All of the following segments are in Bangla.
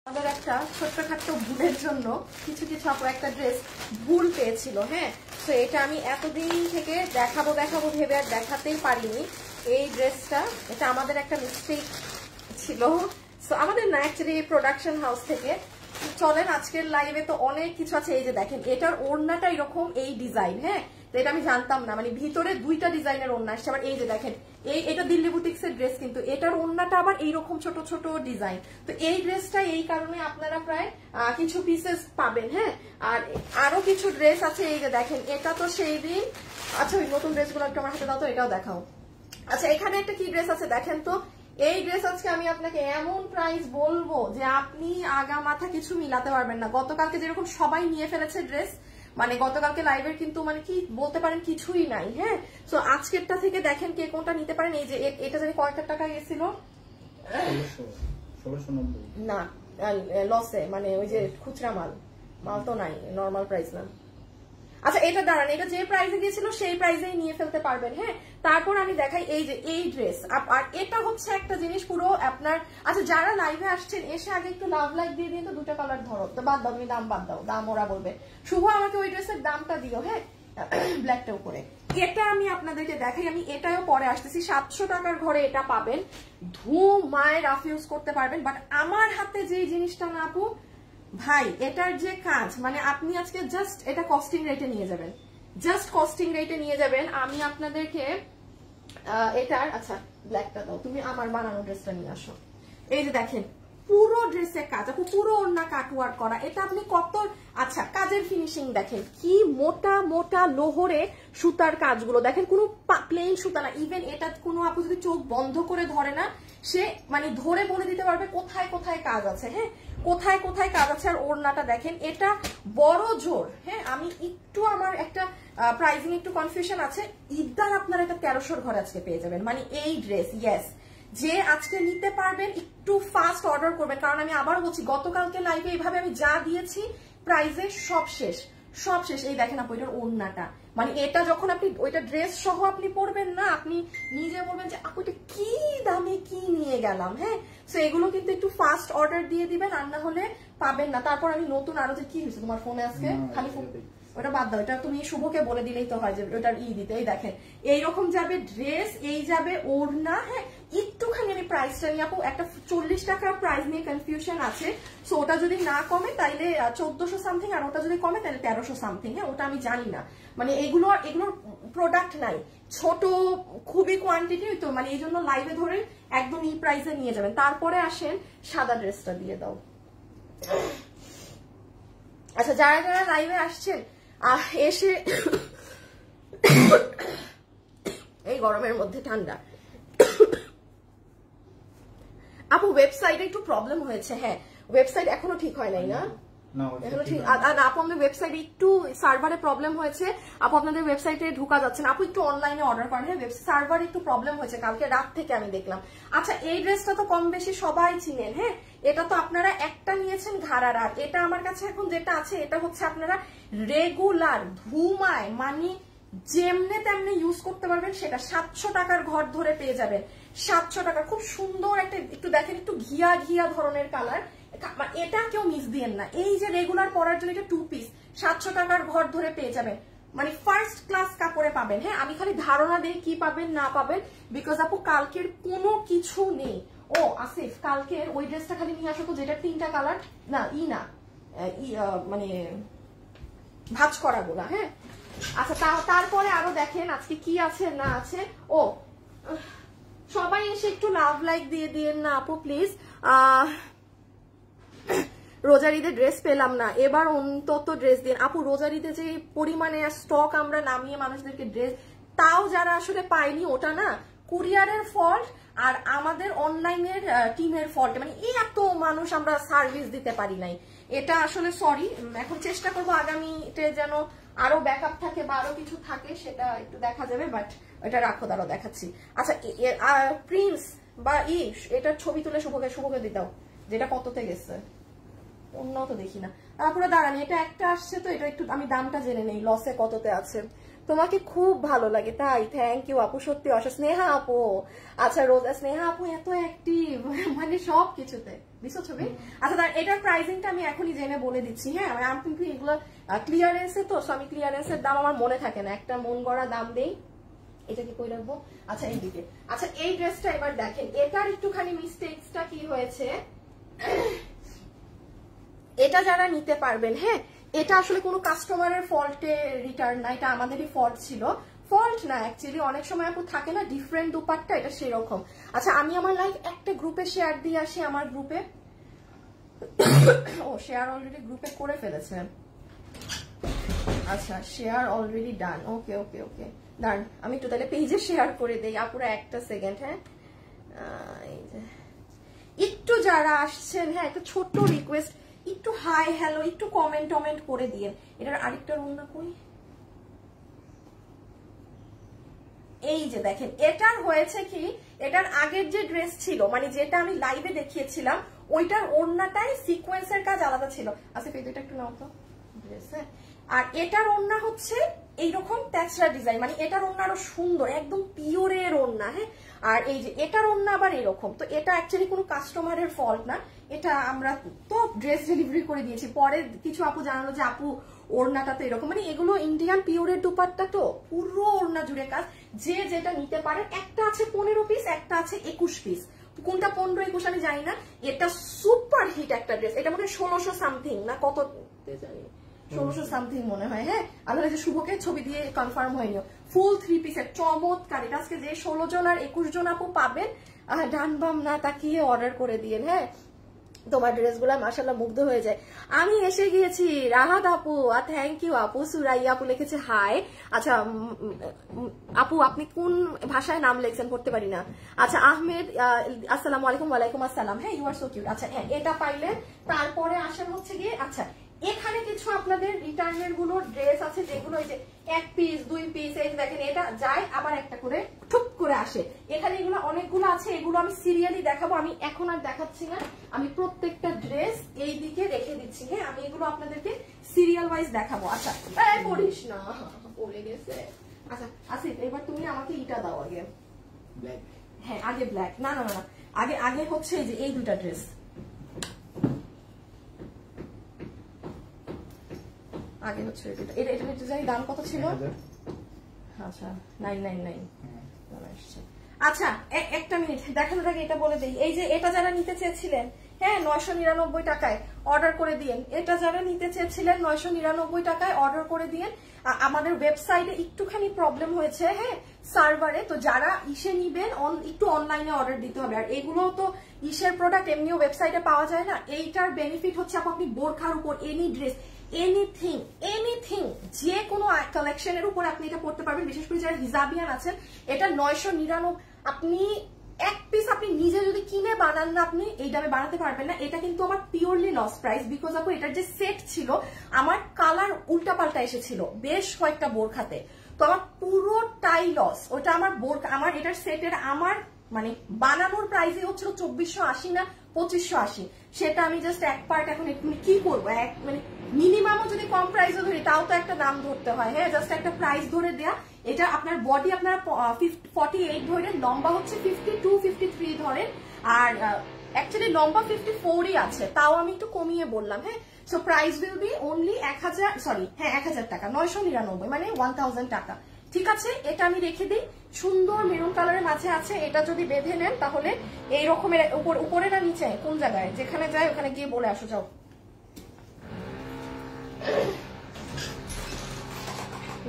আমাদের একটা ছোট্টখাট্ট ভুলের জন্য কিছু কিছু আপু একটা ড্রেস ভুল পেয়েছিল। হ্যাঁ, তো এটা আমি এতদিন থেকে দেখাবো ভেবে আর দেখাতেই পারিনি। এই ড্রেসটা এটা আমাদের একটা মিস্টেক ছিল। সো আমাদের না, অ্যাকচুয়ালি প্রোডাকশন হাউস থেকে। চলেন আজকের লাইভে তো অনেক কিছু আছে। এই যে দেখেন, এটার ওড়নাটা এরকম এই ডিজাইন। হ্যাঁ, তো এটা আমি জানতাম না, মানে ভিতরে দুইটা ডিজাইনের ওড়না আসছে। আবার এই যে দেখেন, এটা দিল্লি বুটিক্সের ড্রেস, কিন্তু এটার ওড়নাটা আবার এইরকম ছোট ছোট ডিজাইন। তো এই ড্রেসটা এই কারণে আপনারা প্রায় কিছু পিসেস পাবেন। হ্যাঁ, আর আরো কিছু ড্রেস আছে। এই যে দেখেন, এটা তো সেই দিন। আচ্ছা, ওই নতুন ড্রেসগুলো একটু আমার হাতে দাও তো, এটাও দেখাও। আচ্ছা, এখানে একটা কি ড্রেস আছে দেখেন তো। এই ড্রেস আজকে আমি আপনাকে এমন প্রাইস বলবো যে আপনি আগা মাথা কিছু মিলাতে পারবেন না। গতকালকে যেরকম সবাই নিয়ে ফেলেছে ড্রেস, মানে গতকালকে লাইভের কিন্তু মানে কি বলতে পারেন কিছুই নাই। হ্যাঁ, তো আজকেরটা থেকে দেখেন কে কোনটা নিতে পারেন। এই যে এটা জানি কয়েকটা টাকা গেছিল না লসে, মানে ওই যে খুচরা মাল তো নাই, নর্মাল প্রাইস না। আচ্ছা, এটা দাঁড়ান, এটা যে প্রাইসে গিয়েছিল সেই প্রাইসেই নিয়ে ফেলতে পারবেন। হ্যাঁ, তারপর আমি দেখাই এই যে এই ড্রেস। আর এটা হচ্ছে একটা জিনিস পুরো আপনার। আচ্ছা, যারা লাইভে আসছেন এসে আগে একটু লাভ লাইক দিয়ে দিন তো। দুটো কালার ধরো তো, বাদ দাও, তুমি দাম বাদ দাও, দাম ওরা বলবে। শুভ আমাকে ওই ড্রেসের দামটা দিও। হ্যাঁ, ব্ল্যাকটা উপরে। এটা আমি আপনাদেরকে দেখাই, আমি এটাও পরে আসতেছি। 700 টাকার ঘরে এটা পাবেন, ধুমায় রাফ ইউজ করতে পারবেন। বাট আমার হাতে যে জিনিসটা না আপু ভাই, এটার যে কাজ, মানে আপনি আজকে জাস্ট এটা কস্টিং রেটে নিয়ে যাবেন, জাস্ট কস্টিং রেটে নিয়ে যাবেন। আমি আপনাদেরকে এটার, আচ্ছা ব্ল্যাকটা দাও, তুমি আমার বানানো ড্রেসটা নিয়ে আসো। এই যে দেখেন, পুরো ড্রেসের কাজ আপু, পুরো ওড়না কাটওয়ার্ক করা। এটা আপনি কত, আচ্ছা কাজের ফিনিশিং দেখেন, কি মোটা মোটা লোহরে সুতার কাজগুলো দেখেন, কোনো প্লেন সুতা না। ইভেন এটা কোনো আপু যদি চোখ বন্ধ করে ধরে না, সে মানে ধরে বলে দিতে পারবে কোথায় কোথায় কাজ আছে। হ্যাঁ, কোথায় কোথায় কাজ আছে। আর ওড়নাটা দেখেন, এটা বড় জোর। হ্যাঁ, আমি একটু আমার একটা প্রাইজিং একটু কনফিউশন আছে। ঈদদার আপনারা এটা 1300 ঘরে আজকে পেয়ে যাবেন। মানে এই ড্রেস, ইয়েস, যে আজকে নিতে পারবেন একটু ফাস্ট অর্ডার করবেন। কারণ আমি আবার বলছি, গতকালকে লাইভে এইভাবে আমি যা দিয়েছি প্রাইজে সব শেষ, সব শেষ। এই দেখেন আপু, এটার ওড়নাটা, মানে এটা যখন আপনি ওইটা ড্রেস সহ আপনি পরবেন না, আপনি নিজে বলবেন যে আপু এটা কি দামে কি নিয়ে গেলাম। হ্যাঁ, তো এগুলো কিন্তু একটু ফাস্ট অর্ডার দিয়ে দিবেন, আর না হলে পাবেন না। তারপর আমি নতুন আরো যে কি হয়েছে তোমার ফোনে আজকে, খালি ফোন, ওটা বাদ দাও, এটা তুমি শুভকে বলে দিলেই তো হয় যে ওটার দিতে। এই দেখেন, এইরকম যাবে ড্রেস, এই যাবে ওড়না। হ্যাঁ, একটুখানি আমি প্রাইসটা নিয়ে আপু, একটা 40 টাকার প্রাইস নিয়ে কনফিউশন আছে। সো ওটা যদি না কমে তাইলে 1400 সামথিং, আর ওটা যদি কমে তাহলে 1300 সামথিং। হ্যাঁ, ওটা আমি জানি না, মানে এগুলোর প্রোডাক্ট নাই, ছোট খুবই কোয়ান্টিটি তো, মানে এই জন্য লাইভে ধরে একদম এই প্রাইসে নিয়ে যাবেন। তারপরে আসেন সাদা ড্রেসটা দিয়ে দাও। আচ্ছা, যারা যারা লাইভে আসছেন এসে, এই গরমের মধ্যে ঠান্ডা আপু, ওয়েবসাইটে একটু প্রবলেম হয়েছে। হ্যাঁ, ওয়েবসাইট এখনো ঠিক হয় নাই না, এখনো ঠিক না আপু। আমাদের ওয়েবসাইটে একটু সার্ভারে প্রবলেম হয়েছে আপু, আপনাদের ওয়েবসাইটে ঢোকা যাচ্ছে না আপু, একটু অনলাইনে অর্ডার করেন। হ্যাঁ, সার্ভারে একটু প্রবলেম হয়েছে কালকে রাত থেকে আমি দেখলাম। আচ্ছা, এই ড্রেসটা তো কম বেশি সবাই চিনেন। হ্যাঁ, এটা তো আপনারা একটা নিয়েছেন ঘাড়ার। আর এটা আমার কাছে এখন যেটা আছে, এটা হচ্ছে আপনারা রেগুলার ধুমায়, মানে যেমনে তেমনি ইউজ করতে পারবেন। সেটা 700 টাকার ঘর ধরে পেয়ে যাবেন। 700 টাকা, খুব সুন্দর একটা, একটু দেখেন, একটু ঘিয়া ঘিয়া ধরনের কালার। এটা কেউ মিস দিয়েন না। এই যে রেগুলার পরার জন্য এটা 2 পিস 700 টাকার ঘর ধরে পেয়ে যাবেন, মানে ফার্স্ট ক্লাস কাপড়ে পাবেন। হ্যাঁ, আমি খালি ধারণা দিই কি পাবেন না পাবেন, বিকজ আপু কালকের কোনো কিছু নেই। ও আসিফ, কালকের ওই ড্রেসটা খালি নিয়ে আসো তো, যেটা 3টা কালার না, মানে ভাঁজ করা গোলা। হ্যাঁ, আচ্ছা, তারপরে আরো দেখেন আজকে কি আছে না আছে। ও সবাই এসে একটু লাভ লাইক দিয়ে দিয়েন না আপু প্লিজ। রোজার ঈদে ড্রেস পেলাম না, এবার অন্তত ড্রেস দিন আপু। রোজার ঈদে যে পরিমাণে স্টক আমরা নামিয়ে মানুষদেরকে ড্রেস, তাও যারা আসলে পায়নি, ওটা না কুরিয়ারের ফল্ট আর আমাদের অনলাইনের টিমের ফল্ট। মানে এত মানুষ আমরা সার্ভিস দিতে পারি নাই, এটা আসলে সরি। এখন চেষ্টা করবো আগামীতে যেন আরো ব্যাকআপ থাকে বা আরো কিছু থাকে, সেটা একটু দেখা যাবে। বাট এটা রাখো, দাঁড়াও দেখাচ্ছি। আচ্ছা, প্রিন্স বা এটার ছবি তুলে শুভকে দিতাও, যেটা কততে গেছে, অন্য তো দেখি না। তারপরে দাঁড়ান, এটা একটা আসছে তো, এটা একটু আমি দামটা জেনে নেই, লসে কততে আছে। তোমাকে খুব ভালো লাগে তাই? থ্যাংক ইউ আপু, সত্যি স্নেহা আপু। আচ্ছা রোজা, স্নেহা আপু এত অ্যাক্টিভ মানে সব কিছুতে দিছো ছবি। আচ্ছা তার এটার প্রাইসিংটা আমি এখনই জেনে বলে দিচ্ছি। হ্যাঁ আমি কিন্তু এগুলো ক্লিয়ারেন্সে তো, আমি ক্লিয়ারেন্সের দাম আমার মনে থাকে না, একটা মন গড়া দাম দেই। এটা কি কই রাখবো? আচ্ছা এইদিকে। আচ্ছা এই ড্রেসটা এবার দেখেন, এটার একটুখানি মিস্টেকসটা কি হয়েছে। এটা যারা নিতে পারবেন, হ্যাঁ এটা আসলে কোনো কাস্টমারের ফল্টে রিটার্ন না, এটা আমাদেরই ফল্ট ছিল। ফল্ট না অ্যাকচুয়ালি, অনেক সময় আপু থাকে না ডিফারেন্ট দুপাট্টা, এটা সেরকম। আচ্ছা আমি আমার লাইভ একটা গ্রুপে শেয়ার দিয়ে আসি, আমার গ্রুপে। ও শেয়ার অলরেডি গ্রুপে করে ফেলেছে। আচ্ছা শেয়ার অলরেডি ডান। ওকে ওকে ওকে ডান। আমি একটু তাহলে পেজে শেয়ার করে দেই আপুরা, একটা সেকেন্ড। হ্যাঁ একটু যারা আসছেন, হ্যাঁ একটা ছোট্ট রিকোয়েস্ট, একটু হাই হ্যালো একটু কমেন্ট টমেন্ট করে দিয়ে। এটার আরেকটা রুমনা কই, এই যে দেখেন এটার হয়েছে কি, এটার আগের যে ড্রেস ছিল মানে যেটা আমি লাইভে দেখিয়েছিলাম, ওইটার ওড়নাটাই সিকোয়েন্সের কাজ আলাদা ছিল। আচ্ছা এটা একটু নাও তো ড্রেস। হ্যাঁ আর এটার ওড়না হচ্ছে এইরকম ট্যাচরা ডিজাইন, মানে এটার ওড়না আরো সুন্দর, একদম পিওরের ওড়না। হ্যাঁ আর এই যে এটার ওড়না আবার এরকম। তো এটা অ্যাকচুয়ালি কোনো কাস্টমারের ফল্ট না, এটা আমরা তো ড্রেস ডেলিভারি করে দিয়েছি। পরে কিছু আপু জানালো যে আপু ওড়নাটা তো এরকম, মানে এগুলো ইন্ডিয়ান পিওরের দুপাট্টা তো পুরো ওড়না জুড়ে কাজ। যে যেটা নিতে পারেন, একটা আছে 15 পিস, একটা আছে 21 পিস। কোনটা 15-21 আমি জানি না। এটা সুপার হিট একটা ড্রেস, এটা মনে হয় 1600 সামথিং না কত জানি, 1600 সামথিং মনে হয়। হ্যাঁ আল্লাহ যে শুভকে ছবি দিয়ে কনফার্ম হয়নি। ফুল 3 পিসের চমৎকার। এটা আজকে যে 16 জন আর 21 জন আপু পাবেন, ডান বাম না তাকিয়ে অর্ডার করে দিয়ে। হ্যাঁ তোমার ড্রেসগুলো মাশাআল্লাহ মুগ্ধ হয়ে যায়। আমি এসে গিয়েছি রাহাত আপু, আর থ্যাংক ইউ আপু। সুরাইয়া আপু লিখেছে হাই। আচ্ছা আপু আপনি কোন ভাষায় নাম লিখছেন পড়তে পারি না। আচ্ছা আহমেদ আসসালামু আলাইকুম। ওয়ালাইকুম আসসালাম। হ্যাঁ ইউ আর সো কিউট। আচ্ছা হ্যাঁ এটা পাইলেন। তারপরে আসেন হচ্ছে গিয়ে, আচ্ছা এখানে কিছু আপনাদের রিটার্নের গুলো ড্রেস আছে যেগুলো এই যে 1 পিস 2 পিস, এই দেখেন এটা যায় আবার একটা করে ঠুক করে আসে। এখানে এগুলো অনেকগুলো আছে, এগুলো আমি সিরিয়ালি দেখাবো, আমি এখন আর দেখাচ্ছি না, আমি প্রত্যেকটা ড্রেস এই দিকে রেখে দিচ্ছি। হ্যাঁ আমি এগুলো আপনাদেরকে সিরিয়াল ওয়াইজ দেখাবো। আচ্ছা পড়িস না, পড়ে গেছে। আচ্ছা আসিফ এবার তুমি আমাকে ইটা দাও আগে। হ্যাঁ আগে ব্ল্যাক, না না না আগে আগে হচ্ছে এই যে এই দুটা ড্রেস আগে হচ্ছে এটা। এটা এটা জানি দাম কত ছিল। আচ্ছা 999। আচ্ছা একটা মিনিট দেখানোর আগে এটা বলে দিই, এই যে এটা যারা নিতে চেয়েছিলেন, হ্যাঁ 999 টাকায় অর্ডার করে দিয়েন। এটা যারা নিতে চেয়েছিলেন 999 টাকায় অর্ডার করে দিয়েন। আমাদের ওয়েবসাইটে একটুখানি প্রবলেম হয়েছে, হ্যাঁ সার্ভারে, তো যারা ইসে নিবেন একটু অনলাইনে অর্ডার দিতে হবে। আর এগুলো তো ইসের প্রোডাক্ট এমনিও ওয়েবসাইটে পাওয়া যায় না। এইটার বেনিফিট হচ্ছে আপনি বোরখার উপর এনি ড্রেস এনিথিং এনিথিং যে কোনো কালেকশনের উপর আপনি এটা পড়তে পারবেন। বিশেষ করে যারা হিজাবিয়ান আছেন, এটা 999। আপনি এক পিস আপনি নিজে যদি কিনে বানান না, আপনি এই দামে বানাতে পারবেন না। এটা কিন্তু আমার পিওরলি লস প্রাইস, বিকজ আপু এটার যে সেট ছিল আমার কালার উল্টাপাল্টা এসেছিল বেশ কয়েকটা বোরখাতে, তো আমার পুরোটাই লস। ওটা আমার বোরখা, আমার এটার সেটের আমার মানে বানানোর প্রাইসই হচ্ছিল 2480 না 2580। সেটা আমি জাস্ট এক পার্ট এখন কি করবো, মানে মিনিমামও যদি কম প্রাইসে ধরি তাও তো একটা দাম ধরতে হয়। হ্যাঁ জাস্ট একটা প্রাইস ধরে দেয়া। এটা আপনার বডি আপনারা 48 ধরেন, লম্বা হচ্ছে 52-53 ধরেন, আর অ্যাকচুয়ালি লম্বা 54ই আছে, তাও আমি একটু কমিয়ে বললাম। হ্যাঁ so price will be only 1000 টাকা, 999 মানে 1000 টাকা। ঠিক আছে এটা আমি রেখে দিই। সুন্দর মেরুন কালারের মাঝে আছে, এটা যদি বেঁধে নেন তাহলে এই রকমের উপরে না নিচে কোন জায়গায় যেখানে যায় ওখানে গিয়ে বলে আসো, যাও।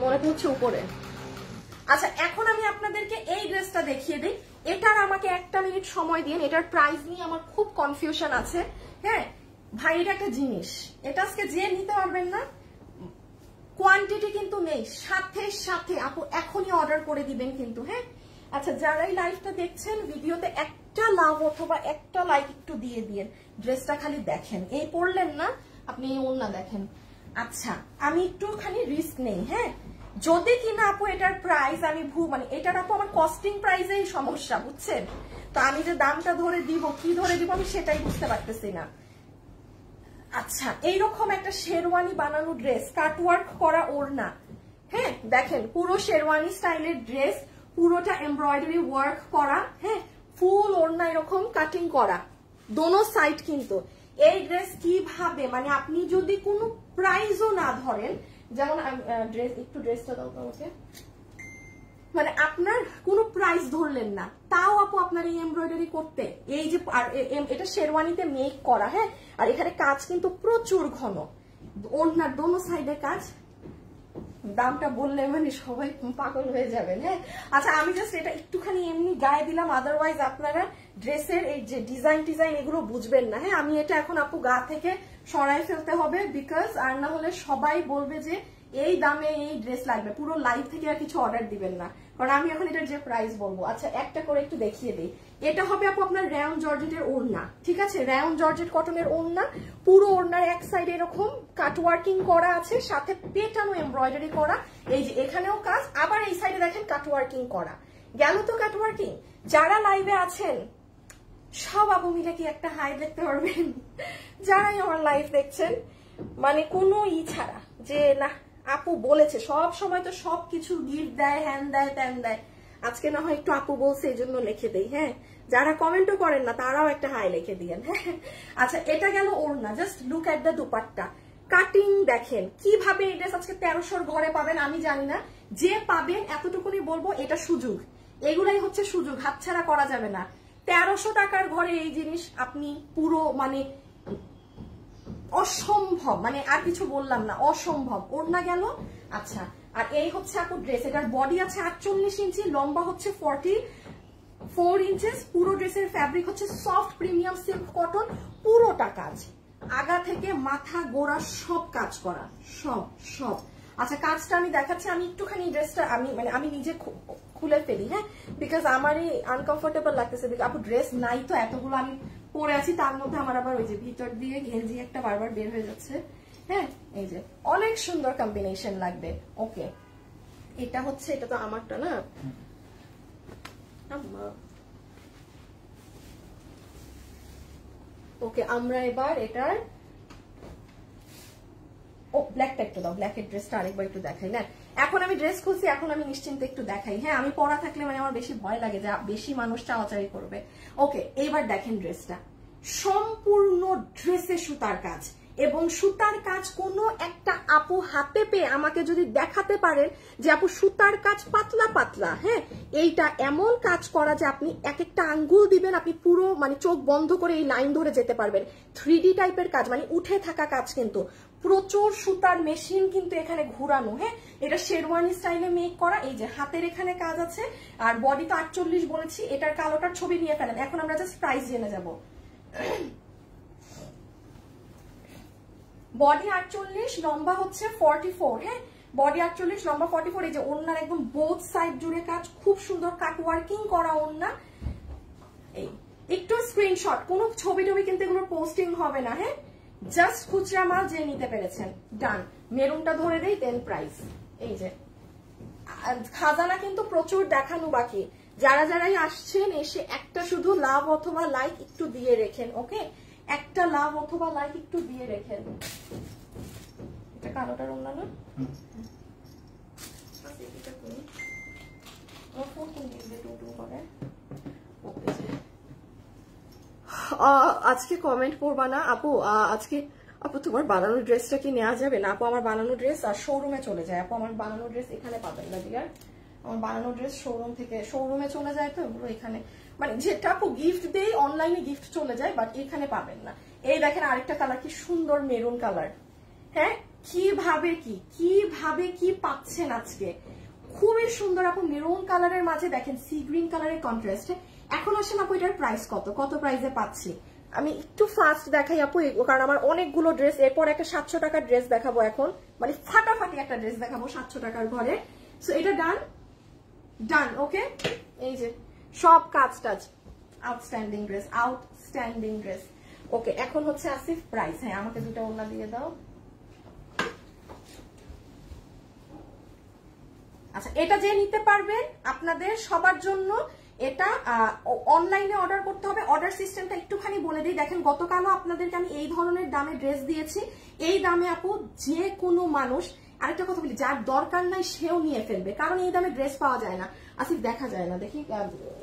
মনে হচ্ছে উপরে। আচ্ছা এখন আমি আপনাদেরকে এই ড্রেসটা দেখিয়ে দিই। এটার আমাকে একটা মিনিট সময় দিন, এটার প্রাইস নিয়ে আমার খুব কনফিউশন আছে। হ্যাঁ ভাই এটা একটা জিনিস, এটা আজকে যে নিতে পারবেন না, কোয়ান্টিটি কিন্তু নেই, সাথে সাথে আপু এখনই অর্ডার করে দিবেন কিন্তু। হ্যাঁ আচ্ছা যারাই লাইভটা দেখছেন ভিডিওতে একটা লাভ অথবা একটা লাইক একটু দিয়ে দিন। ড্রেসটা খালি দেখেন, এই পরলেন না আপনি ওড়না দেখেন। আচ্ছা আমি একটুখানি রিস্ক নেই। হ্যাঁ যদি কিনা আপু এটার প্রাইস আমি মানে এটার আপু আমার কস্টিং প্রাইসেই সমস্যা, বুঝছেন? তো আমি যে দামটা ধরে দিব কি ধরে দিব আমি সেটাই বুঝতে পারতেছি না। আচ্ছা এইরকম একটা শেরওয়ানি বানানো ড্রেস, কাটওয়ার্ক করা ওড়না, হ্যাঁ দেখেন পুরো শেরওয়ানি স্টাইলের ড্রেস, পুরোটা এমব্রয়ডারি ওয়ার্ক করা, হ্যাঁ ফুল ওড়না এরকম কাটিং করা, দোনো সাইড কিন্তু। এই ড্রেস কিভাবে মানে আপনি যদি কোনো প্রাইসও না ধরেন, যেমন ড্রেস একটু ড্রেসটা দাও আমাকে, মানে আপনার কোনো প্রাইস ধরলেন না তাও আপু আপনার এই এমব্রয়ডারি করতে, এই যে এটা শেরওয়ানিতে মেক করা, হ্যাঁ আর এখানে কাজ কিন্তু প্রচুর ঘন, ওড়নার দোনো সাইডে কাজ। দামটা বললে মানে সবাই পাগল হয়ে যাবেন। হ্যাঁ আচ্ছা আমি জাস্ট এটা একটুখানি এমনি গায়ে দিলাম, আদারওয়াইজ আপনারা ড্রেসের এই যে ডিজাইন এগুলো বুঝবেন না। হ্যাঁ আমি এটা এখন আপু গা থেকে সরাই ফেলতে হবে, বিকজ আর না হলে সবাই বলবে যে এই দামে এই ড্রেস লাগবে, পুরো লাইভ থেকে আর কিছু অর্ডার দিবেন না, কারণ আমি এখন এটার যে প্রাইস বলবো। আচ্ছা একটা করে একটু দেখিয়ে দিই, এটা হবে আপু আপনার রায়ন জর্জেটের ওড়না, ঠিক আছে রায়ন জর্জেট কটনের ওড়না, পুরো ওড়নার এক সাইডে এরকম কাটওয়ার্কিং করা আছে, সাথে পেটানো এমব্রয়ডারি করা, এই যে এখানেও কাজ, আবার এই সাইডে দেখেন কাটওয়ার্কিং করা। গেল তো কাটওয়ার্কিং। যারা লাইভে আছেন সব আপু মিলে কি একটা হাই দেখতে পারবেন? যারাই আমার লাইভ দেখছেন মানে কোনো ছাড়া যে না আপু বলেছে, সব সময় তো সবকিছু গিফট দেয়, হ্যান দেয় ত্যান দেয়, আজকে না হয় একটু আপু বলছে এই জন্য লিখে দেই। হ্যাঁ যারা কমেন্টও করেন না তারাও একটা হাই লিখে দিয়েন। হ্যাঁ আচ্ছা এটা গেল ওড়না, just look at the dupatta cutting দেখেন কিভাবে। এই ড্রেস আজকে 1300 ঘরে পাবেন আমি জানি না, যে পাবেন এতটুকুনি বলবো এটা সুযোগ, এগুলাই হচ্ছে সুযোগ, হাতছাড়া করা যাবে না। 1300 টাকার ঘরে এই জিনিস আপনি পুরো মানে অসম্ভব, মানে আর কিছু বললাম না, অসম্ভব। ওড়না গেল। আচ্ছা আর এই হচ্ছে আপু ড্রেস, এটার বডি আছে 48 ইঞ্চি, লম্বা হচ্ছে 44 ইঞ্চেস, পুরো ড্রেসের ফ্যাব্রিক হচ্ছে সফট প্রিমিয়াম সিল্ক কটন, পুরোটা কাজ আগা থেকে মাথা গোড়া সব কাজ করা, সব সব। আচ্ছা কাজটা আমি দেখাচ্ছি, আমি একটুখানি ড্রেসটা আমি নিজে খুলে ফেলি, হ্যাঁ বিকজ আমারই আনকমফোর্টেবল লাগতেছে, আপু ড্রেস নাই তো এতগুলো আমি পরে আছি, তার মধ্যে আমার আবার ওই যে ভিতর দিয়ে ঘেঞ্জি একটা বারবার বের হয়ে যাচ্ছে। হ্যাঁ এই যে অনেক সুন্দর কম্বিনেশন লাগবে। ওকে এটা হচ্ছে, এটা তো আমারটা না, ওকে আমরা এবার এটার ও ব্ল্যাকটা একটু দাও, ব্ল্যাকের ড্রেসটা আরেকবার একটু দেখাই না। এখন আমি ড্রেস খুলছি, এখন আমি নিশ্চিন্তে একটু দেখাই। হ্যাঁ আমি পরা থাকলে মানে আমার বেশি ভয় লাগে যে বেশি মানুষ চাওয়াচাই করবে। ওকে এইবার দেখেন ড্রেসটা, সম্পূর্ণ ড্রেসে সুতার কাজ, এবং সুতার কাজ কোনো একটা আপু হাতে পেয়ে আমাকে যদি দেখাতে পারেন যে আপু সুতার কাজ পাতলা পাতলা, হ্যাঁ এইটা এমন কাজ করা যে আপনি এক একটা আঙ্গুল দিবেন, আপনি পুরো মানে চোখ বন্ধ করে এই লাইন ধরে যেতে পারবেন। 3D টাইপের কাজ, মানে উঠে থাকা কাজ, কিন্তু প্রচুর সুতার মেশিন কিন্তু এখানে ঘুরানো। হ্যাঁ এটা শেরওয়ানি স্টাইলে মেক করা, এই যে হাতের এখানে কাজ আছে, আর বডি তো 48 বলেছি, এটার কালোটার ছবি নিয়ে ফেলেন। এখন আমরা জাস্ট প্রাইস জেনে যাব। বডি 48, লম্বা হচ্ছে 44, হ্যাঁ বডি 48, লম্বা 44। এই যে ওড়নার একদম বোথ সাইড জুড়ে কাজ, খুব সুন্দর কাট ওয়ার্কিং করা ওড়না। এই একটু স্ক্রিনশট, কোনো ছবি টবি কিন্তু এগুলো পোস্টিং হবে না। হ্যাঁ জাস্ট খুচরা মাল যে নিতে পেরেছেন ডান। মেরুনটা ধরে দেই, দেন প্রাইস। এই যে খাজানা কিন্তু প্রচুর দেখানো বাকি, যারা যারাই আসছেন এসে একটা শুধু লাভ অথবা লাইক একটু দিয়ে রেখেন। ওকে একটা লাভ অথবা লাইক একটু দিয়ে রেখেন। এটা কালোটার ওড়না না, আজকে কমেন্ট করবা না আপু, আজকে আপু তোমার বানানো ড্রেসটা কি নেওয়া যাবে না? আপু আমার বানানো ড্রেস আর শোরুমে চলে যায়, আপু আমার বানানো ড্রেস এখানে পাবেন না ডিয়ার, আমার বানানো ড্রেস শোরুমে চলে যায়, তো এগুলো এখানে মানে যেটা আপু গিফট দেই অনলাইনে গিফট চলে যায়, বাট এখানে পাবেন না। এই দেখেন আরেকটা কালার, কি সুন্দর মেরুন কালার। হ্যাঁ কিভাবে কি পাচ্ছেন আজকে, খুবই সুন্দর আপু মেরুন কালারের মাঝে দেখেন সি গ্রিন কালারের কন্ট্রাস্ট। এখন আসেন আপু এটার প্রাইস কত প্রাইসে পাচ্ছি আমি একটু ফাস্ট দেখাই আপু, কারণ আমার অনেকগুলো ড্রেস, এরপর একটা 700 টাকার ড্রেস দেখাবো, এখন মানে ফাটাফাটি একটা ড্রেস দেখাবো 700 টাকার ঘরে। সো এটা ডান। ওকে এই যে সব কাজ আউটস্ট্যান্ডিং ড্রেস। ওকে এখন হচ্ছে আসিফ প্রাইস। হ্যাঁ আমাকে দুটো ওড়না দিয়ে দাও। আচ্ছা এটা যে নিতে পারবেন আপনাদের সবার জন্য এটা অনলাইনে অর্ডার করতে হবে। অর্ডার সিস্টেমটা একটুখানি বলে দিই, দেখেন গতকালও আপনাদেরকে আমি এই ধরনের দামে ড্রেস দিয়েছি, এই দামে আপু যে কোনো মানুষ আরেকটা কথা বলি, যার দরকার নাই সেও নিয়ে ফেলবে, কারণ এই দামে ড্রেস পাওয়া যায় না। আসিফ দেখা যায় না, দেখি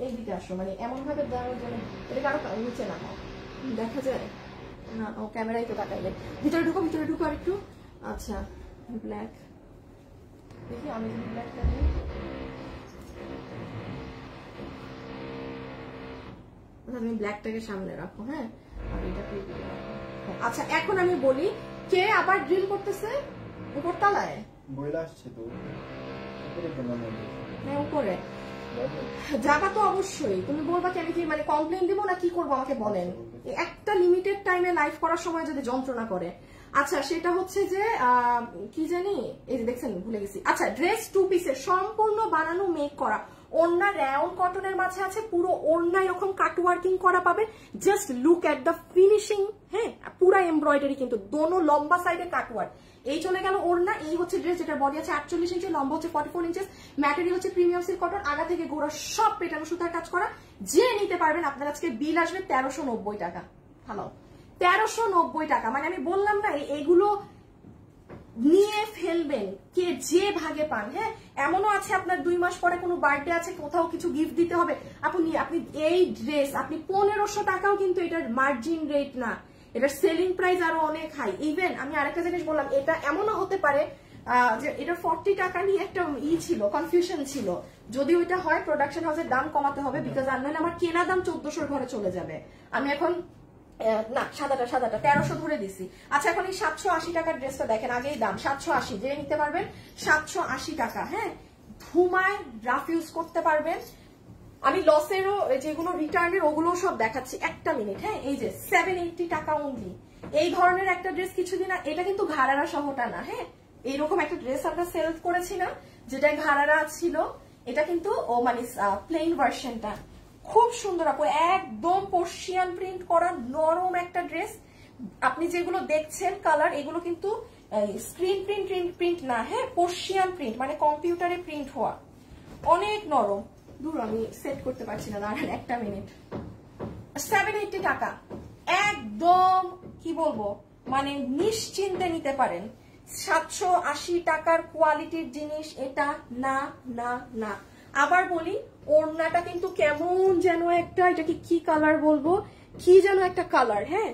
এই দিকে আসো, মানে এমন ভাবে দেওয়ার জন্য এটা কারো নিচে না দেখা যায় না। ও ক্যামেরাই তো তাকাইলে। ভিতরে ঢুকো, ভিতরে ঢুকো আর একটু। আচ্ছা ব্ল্যাক দেখি, আমি ব্ল্যাকটা নিই। তুমি ব্ল্যাকটাকে সামনে রাখো, হ্যাঁ, আর এটাকে আচ্ছা। এখন আমি বলি, কে আবার ড্রিল করতেছে উপরতলায়? বইলা আসছে তো উপরে যাবা তো অবশ্যই। তুমি বলবা কি আমি কি মানে কমপ্লেন দিব না কি করবো আমাকে বলেন। একটা লিমিটেড টাইমে লাইভ করার সময় যদি যন্ত্রণা করে। আচ্ছা সেটা হচ্ছে যে কি জানি, এই যে দেখছেন ভুলে গেছি। আচ্ছা ড্রেস 2 পিসের সম্পূর্ণ বানানো মেক করা, ওড়না রাউন্ড কটনের মাঝে আছে, পুরো ওড়না এরকম কাট ওয়ার্কিং করা পাবে। Just look at the finishing, হ্যাঁ পুরা এমব্রয়ডারি, কিন্তু দোনো লম্বা সাইডে কাট ওয়ার্ক। এই চলে গেল ওড়না। এই হচ্ছে ড্রেস, যেটার বডি আছে 48 ইঞ্চি, লম্বা হচ্ছে 44 ইঞ্চেস, ম্যাটেরিয়াল হচ্ছে প্রিমিয়াম সিল্ক কটন, আগা থেকে গোড়া সব পেটানো সুতার কাজ করা। যে নিতে পারবেন আপনার আজকে বিল আসবে 1390 টাকা। হ্যালো 1390 টাকা, মানে আমি বললাম না এইগুলো নিয়ে ফেলবেন কে যে ভাগে পান। হ্যাঁ এমনও আছে আপনার 2 মাস পরে কোনো বার্থডে আছে, কোথাও কিছু গিফট দিতে হবে, আপনি এই ড্রেস আপনি 1500 টাকাও কিন্তু এটার মার্জিন রেট না, এটার সেলিং প্রাইস আরো অনেক হাই। ইভেন আমি আরেকটা জিনিস বললাম, এটা এমনও হতে পারে যে এটা 40 টাকা নিয়ে একটা ছিল, কনফিউশন ছিল। যদি ওইটা হয় প্রোডাকশন হাউসের দাম কমাতে হবে, বিকজ আর নাহলে আমার কেনা দাম 1400 ঘরে চলে যাবে। আমি এখন না সাদাটা 1300 ধরে দিছি। আচ্ছা এখন এই 780 টাকার ড্রেসটা দেখেন, আগেই দাম 780, যে নিতে পারবেন 780 টাকা। হ্যাঁ ধুমায় রাফ ইউজ করতে পারবেন। আমি লসেরও যেগুলো রিটার্নের ওগুলো সব দেখাচ্ছি, একটা মিনিট। হ্যাঁ এই যে 780 টাকা অনলি। এই ধরনের একটা ড্রেস কিছুদিন, এটা কিন্তু ঘাড়ারা সহটা না, হ্যাঁ এইরকম একটা ড্রেস আমরা সেল করেছি না যেটা ঘাড়ারা ছিল, এটা কিন্তু ও মানে প্লেন ভার্সনটা খুব সুন্দর আপু, একদম পার্সিয়ান প্রিন্ট করা নরম একটা ড্রেস। আপনি যেগুলো দেখছেন কালার, এগুলো কিন্তু স্ক্রিন প্রিন্ট না, হ্যাঁ পার্সিয়ান প্রিন্ট, মানে কম্পিউটারে প্রিন্ট হওয়া, অনেক নরম। দূর আমি সেট করতে পারছি না, দাঁড়ান একটা মিনিট। 780 টাকা, একদম কি বলবো মানে নিশ্চিন্তে নিতে পারেন। 780 টাকার কোয়ালিটির জিনিস এটা না না না। আবার বলি ওড়নাটা কিন্তু কেমন যেন একটা, এটাকে কি কালার বলবো, কি যেন একটা কালার। হ্যাঁ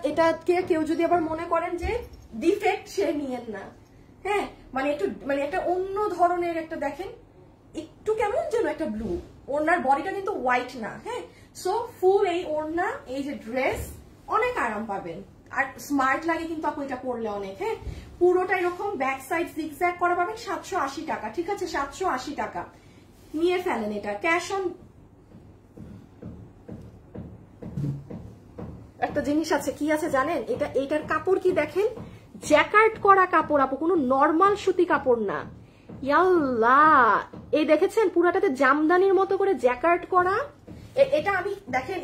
এটাকে কেউ যদি আবার মনে করেন যে ডিফেক্ট, সে নিয়েন না। হ্যাঁ মানে একটু মানে একটা অন্য ধরনের একটা, দেখেন একটু কেমন যেন একটা ব্লু। ওড়নার বডিটা কিন্তু হোয়াইট না। হ্যাঁ সো ফুল এই ওড়না, এই যে ড্রেস অনেক আরাম পাবেন, আর স্মার্ট লাগে কিন্তু আপু এটা পরলে অনেক। হ্যাঁ পুরোটা এরকম ব্যাক সাইড জিগজ্যাগ করা পাবেন 780 টাকা। ঠিক আছে 780 টাকা নিয়ে ফেলেন। এটা ক্যাশ অন। একটা জিনিস আছে, কি আছে জানেন, এটার কাপড় কি দেখেন, জ্যাকার্ড করা কাপড় আপু, কোনো নর্মাল সুতি কাপড় না। ইয়াল্লা এই দেখেছেন পুরাটাতে জামদানির মতো করে জ্যাকার্ড করা। এটা আমি দেখেন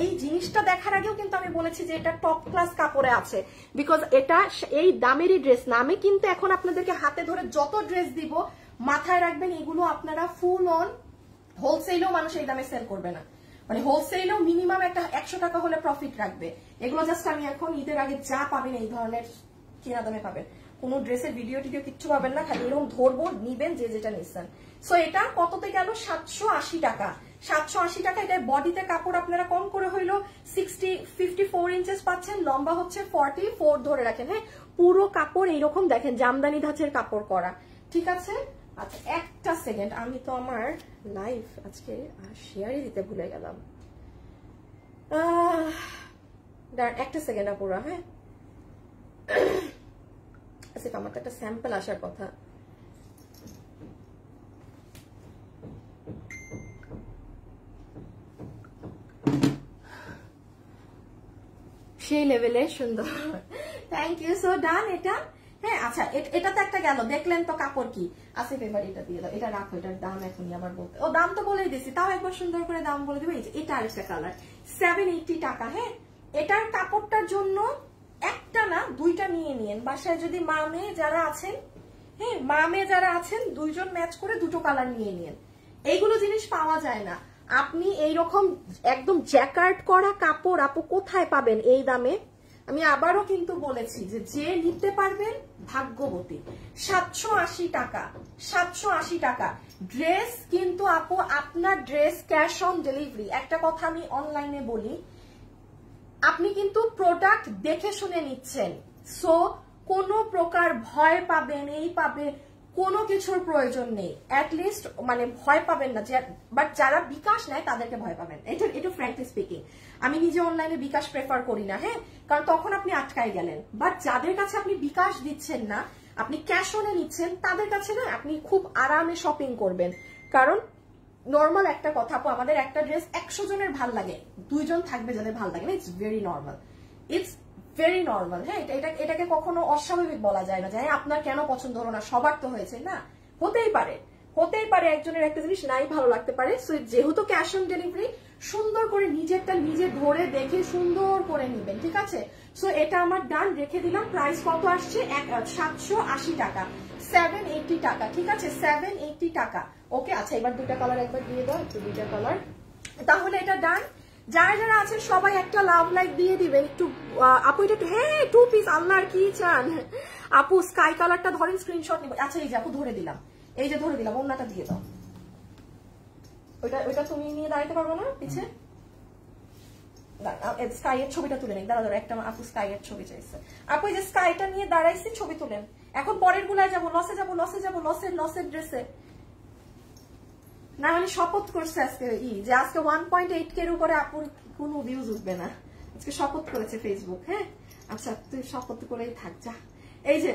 এই জিনিসটা দেখার আগেও কিন্তু আমি বলেছি যে এটা টপ ক্লাস কাপড়ে আছে, বিকজ এটা এই দামেরই ড্রেস না। আমি কিন্তু এখন আপনাদেরকে হাতে ধরে যত ড্রেস দিব মাথায় রাখবেন, এগুলো আপনারা ফুল অন হোলসেলেও মানুষ এই দামে সেল করবে না, মানে হোলসেলেও মিনিমাম একটা 100 টাকা হলে প্রফিট রাখবে। এগুলো জাস্ট আমি এখন ঈদের আগে যা পাবেন এই ধরনের কেনা দামে পাবেন, কোনো ড্রেসের ভিডিও টিডিও কিচ্ছু পাবেন না, খালি এরকম ধরবো নিবেন যে যেটা নিচ্ছেন। সো এটা কততে গেল 780 টাকা। 780 টাকা। এটা বডিতে কাপড় আপনারা কম করে হইলো 54 ইঞ্চেস পাচ্ছেন, লম্বা হচ্ছে 44 ধরে রাখেন। হ্যাঁ পুরো কাপড় এইরকম দেখেন জামদানি ধাঁচের কাপড় করা। ঠিক আছে আচ্ছা একটা সেকেন্ড, আমি তো আমার লাইভ আজকে শেয়ারই দিতে ভুলে গেলাম। একটা সেকেন্ড আপুরা। হ্যাঁ আচ্ছা আমার তো একটা স্যাম্পল আসার কথা। সেই লেভেলে সুন্দর, থ্যাংক ইউ। সো ডান এটা। হ্যাঁ আচ্ছা এটা তো একটা গেল, দেখলেন তো কাপড় কি আসিফ, এবার এটা দিয়ে দাও, এটা রাখো, এটার দাম এখনই আবার বলতে, ও দাম তো বলেই দিছি, তাও একবার সুন্দর করে দাম বলে দিবো। এটা আরেকটা কালার 780 টাকা। হ্যাঁ এটার কাপড়টার জন্য একটা না দুইটা নিয়ে নিন বাসায়, যদি মা মেয়ে যারা আছেন, হ্যাঁ মা মেয়ে যারা আছেন দুইজন ম্যাচ করে দুটো কালার নিয়ে নিন। এইগুলো জিনিস পাওয়া যায় না। আপনি এইরকম একদম জ্যাকার্ড করা কাপড় আপু কোথায় পাবেন এই দামে? আমি আবারও কিন্তু বলেছি যে নিতে পারবেন ভাগ্যবতী। 780 টাকা, 780 টাকা ড্রেস। কিন্তু আপু আপনার ড্রেস ক্যাশ অন ডেলিভারি। একটা কথা আমি অনলাইনে বলি, আপনি কিন্তু প্রোডাক্ট দেখে শুনে নিচ্ছেন, সো কোনো প্রকার ভয় পাবেন এই পাবে কোনো কিছুর প্রয়োজন নেই। অ্যাটলিস্ট মানে ভয় পাবেন না, বাট যারা বিকাশ নেয় তাদেরকে ভয় পাবেন। এটা ফ্র্যাঙ্কলি স্পিকিং, আমি নিজে অনলাইনে বিকাশ প্রেফার করি না, হ্যাঁ, কারণ তখন আপনি আটকায় গেলেন। বাট যাদের কাছে আপনি বিকাশ দিচ্ছেন না, আপনি ক্যাশ অনে নিচ্ছেন, তাদের কাছে না আপনি খুব আরামে শপিং করবেন। কারণ নর্মাল একটা কথা আপু, আমাদের একটা ড্রেস 100 জনের ভাল লাগে, 2 জন থাকবে যাদের ভাল লাগে না। It's very normal, it's very normal. হ্যাঁ, এটাকে কখনো অস্বাভাবিক বলা যায় না যে আপনার কেন পছন্দ হলো না, সবার তো হয়েছে না, হতেই পারে, হতেই পারে একজনের একটা জিনিস নাই ভালো লাগতে পারে। সো যেহেতু ক্যাশ অন ডেলিভারি, সুন্দর করে নিজেরটা নিজে ধরে দেখে সুন্দর করে নিবেন, ঠিক আছে? সো এটা আমার ডান, রেখে দিলাম। প্রাইস কত আসছে? 780 টাকা, 780 টাকা, ঠিক আছে, 780 টাকা। ওকে, আচ্ছা এবার দুইটা কালার একবার দিয়ে দাও, একটু দুইটা কালার, তাহলে এটা ডান। যারা যারা আছেন সবাই একটা লাভ লাইক দিয়ে দিবেন একটু। আপু এটা একটু, হ্যাঁ 2 পিস, আল্লাহর কি চান আপু? স্কাই কালারটা ধরেন, স্ক্রিনশট নিব। আচ্ছা এই যে আপু ধরে দিলাম, এই যে ধরে দিলাম, অন্যটা দিয়ে দাও। ওইটা তুমি নিয়ে দাঁড়াতে পারবো না পিছে? স্কাই এর ছবিটা তুলে নেই, দাঁড়া একটা আপু স্কাই এর ছবি চাইছে। আপু এই যে স্কাইটা নিয়ে দাঁড়াইছি, ছবি তুলেন। এখন পরের গুলায় যাবো, লসে যাবো, লসে যাবো, লসের ড্রেসে না, মানে শপথ করছে আজকে যে আজকে 1.8 কে উপরে আপুর কোনো ভিউজ উঠবে না, আজকে শপথ করেছে ফেসবুক। হ্যাঁ আচ্ছা, তুই শপথ করেই থাক যা। এই যে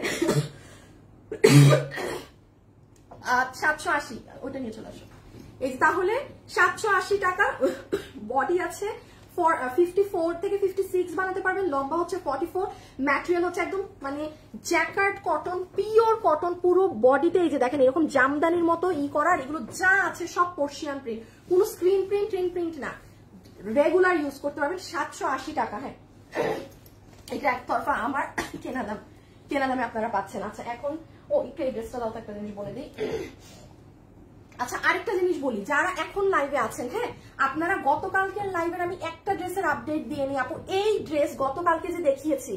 780, ওটা নিয়ে চলে আসো। এই তাহলে 780 টাকা বডি আছে, 54 থেকে 56 বানাতে পারবেন, লম্বা হচ্ছে 44, ম্যাটেরিয়াল হচ্ছে একদম মানে জ্যাকার্ড কটন, পিওর কটন, পুরো বডিতে এই যে দেখেন এরকম জামদানির মতো করার, এগুলো যা আছে সব পার্সিয়ান প্রিন্ট, কোনো স্ক্রিন প্রিন্ট না, রেগুলার ইউজ করতে পারবেন। 780 টাকা। হ্যাঁ এটা একতরফা আমার কেনা দামে আপনারা পাচ্ছেন। আচ্ছা এখন একটু এই ড্রেসটা দাও তো, একটা জিনিস বলে দিই। আচ্ছা আরেকটা জিনিস বলি, যারা এখন লাইভে আছেন, হ্যাঁ আপনারা গতকালকের লাইভের আমি একটা ড্রেসের আপডেট দিয়ে নিই আপু। এই ড্রেস গতকালকে যে দেখিয়েছি,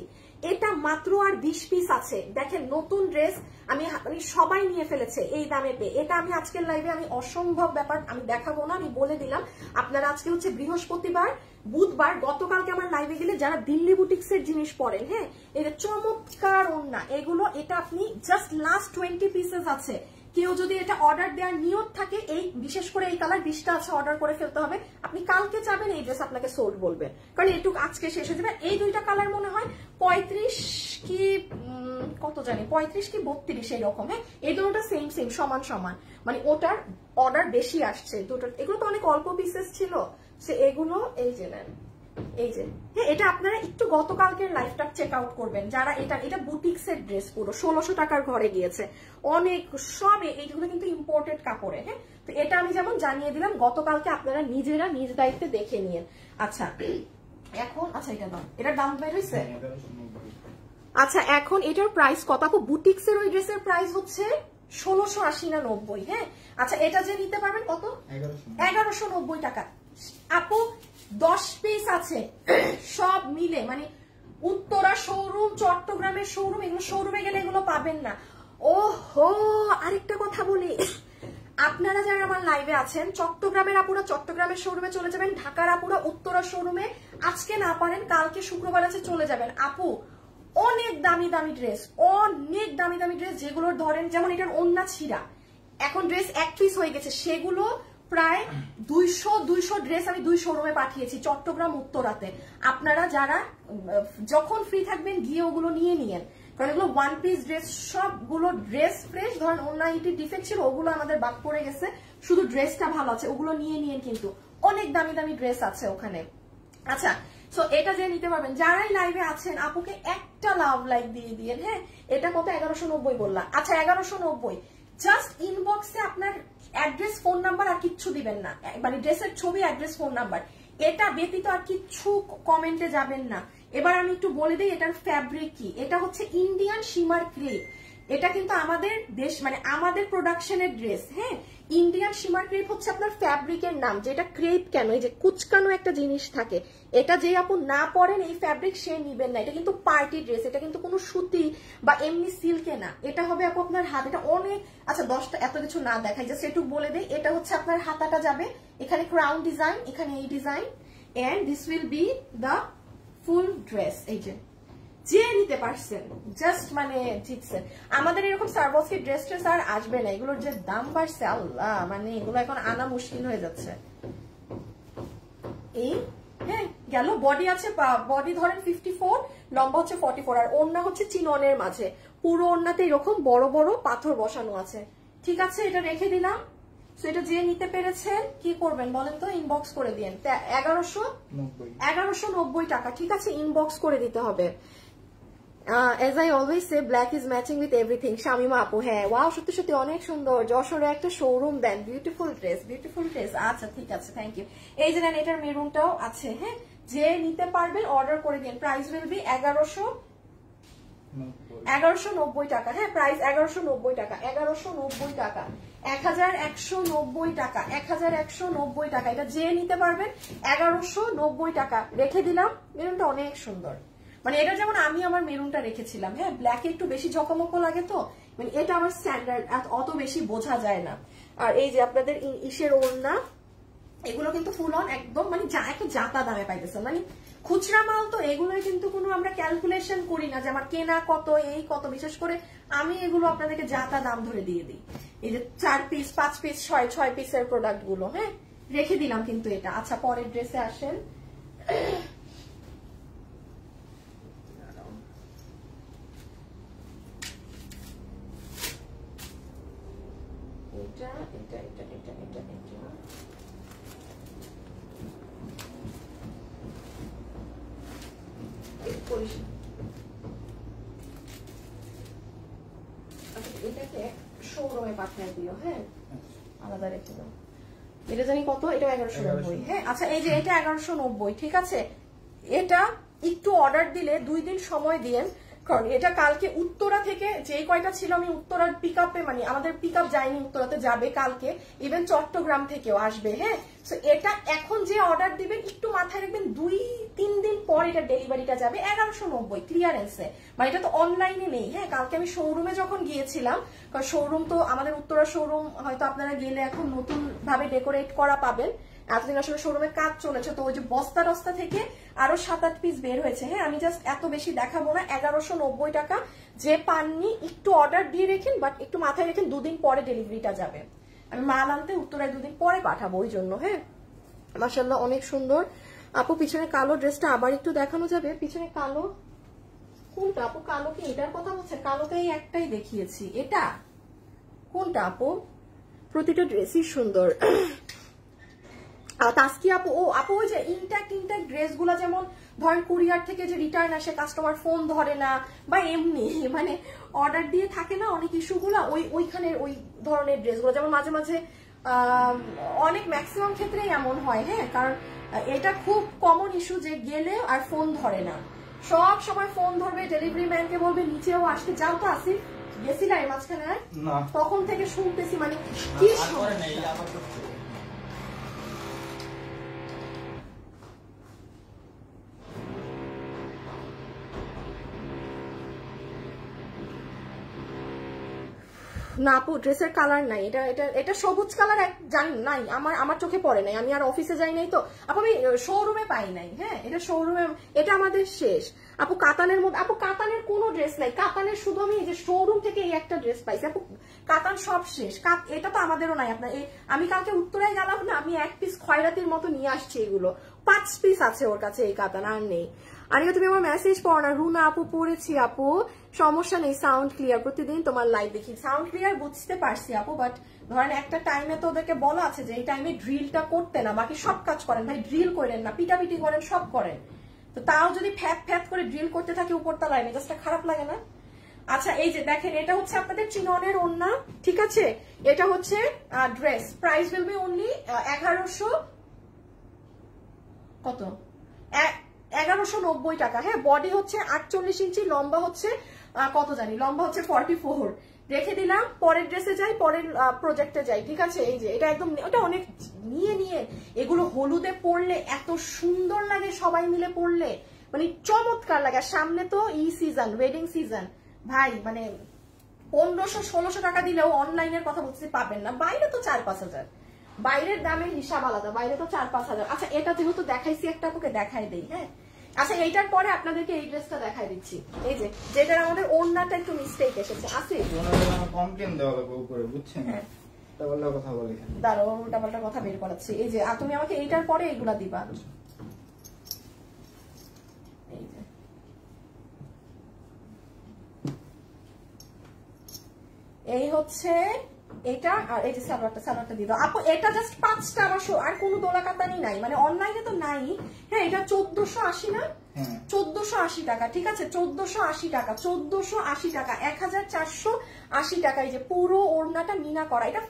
এটা মাত্র আর 20 পিস আছে। দেখেন নতুন ড্রেস আমি সবাই নিয়ে ফেলেছে এই দামে পেয়ে। এটা আমি আজকের লাইভে আমি অসম্ভব ব্যাপার আমি দেখাবো না, আমি বলে দিলাম। আপনারা আজকে হচ্ছে বৃহস্পতিবার, বুধবার, গতকালকে আমার লাইভে গেলে যারা দিল্লি বুটিক্সের জিনিস পরেন, হ্যাঁ এটা চমৎকার ওন্না, এগুলো এটা আপনি জাস্ট লাস্ট 20 পিসেস আছে। কেউ যদি এটা অর্ডার দেওয়ার নিয়ত থাকে, এই বিশেষ করে এই কালার 20টা আছে, অর্ডার করে ফেলতে হবে। আপনি কালকে যাবেন, এই ড্রেস আপনাকে সোল্ড বলবে, কারণ এটুকু আজকে শেষ হয়ে যাবে। এই দুইটা কালার মনে হয় 35 কি কত জানি, 35 কি 32 এইরকম। হ্যাঁ এই দুটোটা সেম সমান, মানে ওটার অর্ডার বেশি আসছে দুটোর। এগুলো তো অনেক অল্প পিসেস ছিল, সে এগুলো এই যে নেন, এই যে হ্যাঁ এটা আপনারা একটু গতকালকের লাইভটা চেক আউট করবেন। যারা এটা বুটিক্সের ড্রেস, পুরো 1600 টাকার ঘরে গিয়েছে অনেক সব, এইগুলো কিন্তু ইম্পোর্টেড কাপড়ে। হ্যাঁ তো এটা আমি যেমন জানিয়ে দিলাম, গতকালকে আপনারা নিজেরা নিজ দায়িত্বে দেখে নিন। আচ্ছা এখন, আচ্ছা এটা দাম, এটার দাম বের হয়েছে। আচ্ছা এখন এটার প্রাইস কত আপু? বুটিক্সের ওই ড্রেসের প্রাইস হচ্ছে 1680 না 90। হ্যাঁ আচ্ছা এটা যে নিতে পারবেন কত? 1190 টাকা আপু। 10 পিস আছে সব মিলে, মানে উত্তরা শোরুম, চট্টগ্রামের শোরুম, এগুলো শোরুমে গেলে এগুলো পাবেন না। ওহো আরেকটা কথা বলি, আপনারা যারা আমার লাইভে আছেন, চট্টগ্রামের আপুরা চট্টগ্রামের শোরুমে চলে যাবেন, ঢাকার আপুরা উত্তরা শোরুমে, আজকে না পারেন কালকে শুক্রবার আছে চলে যাবেন। আপু অনেক দামি দামি ড্রেস, যেগুলোর ধরেন যেমন এটার ওন্না ছিঁড়া, এখন ড্রেস 1 পিস হয়ে গেছে, সেগুলো প্রায় 200 ড্রেস আমি 2 শোরুমে পাঠিয়েছি চট্টগ্রাম উত্তরাতে। আপনারা যারা যখন ফ্রি থাকবেন গিয়ে ওগুলো নিয়ে নিয়েন, কারণ এগুলো 1 পিস ড্রেস, সবগুলো ড্রেস ফ্রেশ। ধরেন ওন্না ইটি ডিফেক্ট ছিল, ওগুলো আমাদের বাদ পড়ে গেছে, শুধু ড্রেসটা ভালো আছে, ওগুলো নিয়ে নিয়েন, কিন্তু অনেক দামি দামি ড্রেস আছে ওখানে। আচ্ছা সো এটা যে নিতে পারবেন, যারাই লাইভে আছেন আপুকে একটা লাভ লাইক দিয়ে দিয়েন। হ্যাঁ এটা কত? 1190 বললাম। আচ্ছা 1190, জাস্ট ইনবক্সে আপনার অ্যাড্রেস, ফোন নাম্বার আর কিচ্ছু দিবেন না, মানে ড্রেসের ছবি, অ্যাড্রেস, ফোন নাম্বার, এটা ব্যতীত আর কিচ্ছু কমেন্টে যাবেন না। এবার আমি একটু বলে দিই এটার ফ্যাব্রিক কি। এটা হচ্ছে ইন্ডিয়ান শিমার ক্রেপ, এটা কিন্তু আমাদের দেশ মানে আমাদের প্রোডাকশনের ড্রেস, হ্যাঁ। ইন্ডিয়ান শিমার ক্রেপ হচ্ছে আপনার ফ্যাব্রিকের নাম, যেটা ক্রেপ কেন, এই যে কুচকানো একটা জিনিস থাকে, এটা যে আপু না পরেন এই ফ্যাব্রিক সে নিবেন না। এটা কিন্তু পার্টি ড্রেস, এটা কিন্তু কোনো সুতি বা এমনি সিল্কে না, এটা হবে আপু আপনার হাত। এটা অনেক, আচ্ছা 10টা এত কিছু না দেখাই, জাস্ট একটু বলে দেই। এটা হচ্ছে আপনার হাতাটা যাবে এখানে ক্রাউন ডিজাইন, এখানে এই design, and this will be the full dress. এই যে নিতে পারছেন জাস্ট মানে জিতছেন। আমাদের এরকম সার্ভসকে ড্রেস ট্রেস আর আসবে না, এগুলোর যে দাম বাড়ছে আল্লাহ, মানে এগুলো এখন আনা মুশকিল হয়ে যাচ্ছে। এই হ্যাঁ গেল, বডি আছে, বডি ধরেন 54, লম্বা হচ্ছে 44, আর ওড়না হচ্ছে চিননের মাঝে, পুরো ওড়নাতে এরকম বড় বড় পাথর বসানো আছে। ঠিক আছে, এটা রেখে দিলাম। সো এটা যে নিতে পেরেছেন কি করবেন বলেন তো, ইনবক্স করে দিন। 1190 টাকা, ঠিক আছে, ইনবক্স করে দিতে হবে। as I always say, black is matching with everything. Shamima আপু, হ্যাঁ ওয়াও, সত্যি সত্যি অনেক সুন্দর, যশোরে একটা শোরুম দেন, বিউটিফুল ড্রেস, বিউটিফুল ড্রেস। আচ্ছা ঠিক আছে, থ্যাংক ইউ। এই যে নেন, এটার মেরুনটাও আছে, হ্যাঁ, যে নিতে পারবেন অর্ডার করে দিন। প্রাইস উইল বি 1190 টাকা, হ্যাঁ, প্রাইস 1190 টাকা, 1190 টাকা, 1190 টাকা, 1190 টাকা। এটা যে নিতে পারবেন 1190 টাকা রেখে দিলাম। মেরুনটা অনেক সুন্দর, মানে এটা যেমন আমি আমার মেরুনটা রেখেছিলাম, হ্যাঁ, ব্ল্যাকে একটু বেশি ঝকমকো লাগে তো, মানে এটা আমার স্ট্যান্ডার্ড, অত বেশি বোঝা যায় না। আর এই যে আপনাদের ইসের ওড়না, এগুলো কিন্তু ফুল অন একদম মানে একটু জাতা দামে পাইতেছেন, মানে খুচরা মাল তো এগুলোই কিন্তু কোনো আমরা ক্যালকুলেশন করি না যে আমার কেনা কত এই কত, বিশেষ করে আমি এগুলো আপনাদেরকে জাতা দাম ধরে দিয়ে দিই। এই যে 4 পিস 5 পিস 6 পিসের প্রোডাক্ট গুলো, হ্যাঁ, রেখে দিলাম কিন্তু এটা। আচ্ছা পরের ড্রেসে আসেন। এটা এটা এটা এটা এটা এটা এটাকে শোরুমে পাঠিয়ে দিও, হ্যাঁ, আলাদা রেখে দাও। এটা জানি কত, এটা 1190, হ্যাঁ। আচ্ছা এই যে এটা 1190, ঠিক আছে। এটা একটু অর্ডার দিলে 2 দিন সময় দিয়েন, কারণ এটা কালকে উত্তরা থেকে যেই কয়টা ছিল আমি উত্তরার পিক আপে, মানে আমাদের পিক আপ যায়নি, উত্তরাতে যাবে কালকে, ইভেন চট্টগ্রাম থেকেও আসবে, হ্যাঁ। সো এটা এখন যে অর্ডার দিবেন একটু মাথায় রাখবেন 2-3 দিন পর এটা ডেলিভারিটা যাবে 1190 ক্লিয়ারেন্সে, মানে এটা তো অনলাইনে নেই, হ্যাঁ। কালকে আমি শোরুমে যখন গিয়েছিলাম, কারণ শোরুম তো আমাদের উত্তরা শোরুম হয়তো আপনারা গেলে এখন নতুন ভাবে ডেকোরেট করা পাবেন, এতদিন আসলে শোরুমে কাজ চলেছে, তো ওই যে বস্তা টস্তা থেকে আরো 7-8 পিস বের হয়েছে, হ্যাঁ। আমি জাস্ট এত বেশি দেখাবো না। 1190 টাকা, যে পাননি একটু অর্ডার দিয়ে রেখেন, বাট একটু মাথায় রেখেন 2 দিন পরে ডেলিভারিটা যাবে। আমি মাল আনতে উত্তরায় 2 দিন পরে পাঠাবো ওই জন্য, হ্যাঁ। মাশাআল্লাহ অনেক সুন্দর আপু। পিছনে কালো ড্রেসটা আবার একটু দেখানো যাবে? পিছনে কালো কোনটা আপু? কালো কি এটার কথা বলছে? কালোটাই একটাই দেখিয়েছি, এটা কোনটা আপু? প্রতিটা ড্রেসই সুন্দর। তাস্কি আপু, ও আপু ওই যে ইনট্যাক্ট ড্রেস গুলা, যেমন ধরেন কুরিয়ার থেকে যে রিটার্ন আসে, কাস্টমার ফোন ধরে না, বা এমনি মানে অর্ডার দিয়ে থাকে না অনেক ইস্যুগুলা, ওইখানের ওই ধরনের ড্রেসগুলো, যেমন মাঝে মাঝে অনেক ম্যাক্সিমাম ক্ষেত্রেই এমন হয়, হ্যাঁ। কারণ এটা খুব কমন ইস্যু যে গেলে আর ফোন ধরে না, সব সময় ফোন ধরবে, ডেলিভারি ম্যানকে বলবে নিচেও আসতে, যাও তো আসিফ, গেছিলাম মাঝখানে, তখন থেকে শুনতেছি, মানে কি না আপু, ড্রেসের কালার নাই, এটা এটা এটা সবুজ কালার জানি নাই, আমার চোখে পড়ে নাই, আমি আর অফিসে যাই নাই তো আপু, আমি শোরুমে পাই নাই, হ্যাঁ। এটা শোরুমে, এটা আমাদের শেষ আপু। কাতানের মধ্যে আপু, কাতানের কোনো ড্রেস নাই, কাতানের শুধু আমি এই যে শোরুম থেকে এই একটা ড্রেস পাইছি আপু, কাতান সব শেষ। এটা তো আমাদেরও নাই আপনার। আমি কালকে উত্তরায় গেলাম না, আমি 1 পিস খয়রাতির মতো নিয়ে আসছি, এগুলো 5 পিস আছে ওর কাছে, এই কাতান আর নেই। আরিয়া তুমি আমার মেসেজ পড়ো না। রুনা আপু, পড়েছি আপু, সমস্যা নেই, সাউন্ড ক্লিয়ার, প্রতিদিন তোমার লাইভ দেখি, সাউন্ড ক্লিয়ার বুঝতে পারছি আপু, বাট ধরেন একটা টাইমে তো ওদেরকে বলা আছে যে এই টাইমে ড্রিলটা করতে না, বাকি সব কাজ করেন ভাই, ড্রিল করেন না, পিটাপিটি করেন, সব করেন, তো তাও যদি ফ্যাত করে ড্রিল করতে থাকে উপরতলায়, মেজাজটা খারাপ লাগে না? আচ্ছা এই যে দেখেন, এটা হচ্ছে আপনাদের চিননের ওড়না, ঠিক আছে। এটা হচ্ছে dress, price will be only 1100 কত 1190 টাকা। হ্যাঁ, বডি হচ্ছে 48 ইঞ্চি, লম্বা হচ্ছে কত জানি, লম্বা হচ্ছে 44। রেখে দিলাম, পরের ড্রেসে যাই, পরের প্রজেক্টে যাই। ঠিক আছে, এই যে এটা একদম, ওটা অনেক নিয়ে এগুলো হলুদে পরলে এত সুন্দর লাগে, সবাই মিলে পরলে মানে চমৎকার লাগে। সামনে তো সিজন, ওয়েডিং সিজন ভাই, মানে 1500-1600 টাকা দিলেও অনলাইনের কথা বলতে পাবেন না, বাইরে তো 4-5 হাজার, বাইরের দামের হিসাব আলাদা, বাইরে তো 4-5 হাজার। আচ্ছা, এটা যেহেতু দেখাইছি একটা আপনাকে দেখাই দেই। হ্যাঁ, আচ্ছা এইটার পরে আপনাদেরকে এই ড্রেসটা দেখাই দিচ্ছি। এই যে যেটার আমাদের ওড়নাটা একটু মিস্টেক এসেছে, আছে কমপ্লেইন দেওয়া লাগবে উপরে, বুঝছেন? হ্যাঁ, ডাবল কথা বলে দাঁড়াও, উল্টাপাল্টা কথা বের করাচ্ছি। এই যে তুমি আমাকে এইটার পরে এগুলা দিবা। এই যে এই হচ্ছে এটা, আর এই যে সালোয়ারটা দিয়ে দাও আপু। এটা জাস্ট 5টা, আমার আর কোনো দোলা কাতানি নাই, মানে অনলাইনে তো নাই। হ্যাঁ, এটা 1480 না, 1480 টাকা। ঠিক আছে, 1480 টাকা, 1480 টাকা, 1480 টাকা। এই যে পুরো ওড়নাটা মিনা করা, এটা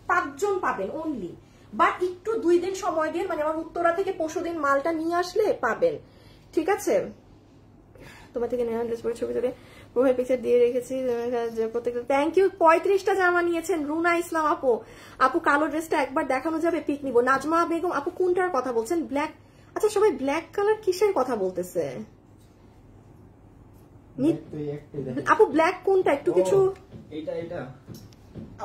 5 জন পাবেন অনলি, বাট একটু 2 দিন সময় দিন, মানে আমার উত্তরা থেকে পরশুদিন মালটা নিয়ে আসলে পাবেন। ঠিক আছে, তোমার থেকে নেওয়া ড্রেস পরে ছবি তুলে প্রোফাইল পিকচার দিয়ে রেখেছি প্রত্যেকটা। Thank you. 35টা জামা নিয়েছেন রুনা ইসলাম আপু। আপু কালো ড্রেসটা একবার দেখানো যাবে, পিক নিব। নাজমা বেগম আপু কোনটার কথা বলছেন? ব্ল্যাক। আচ্ছা, সবাই ব্ল্যাক কালার কিসের কথা বলতেছে আপু? ব্ল্যাক কোনটা? একটু কিছু, এটা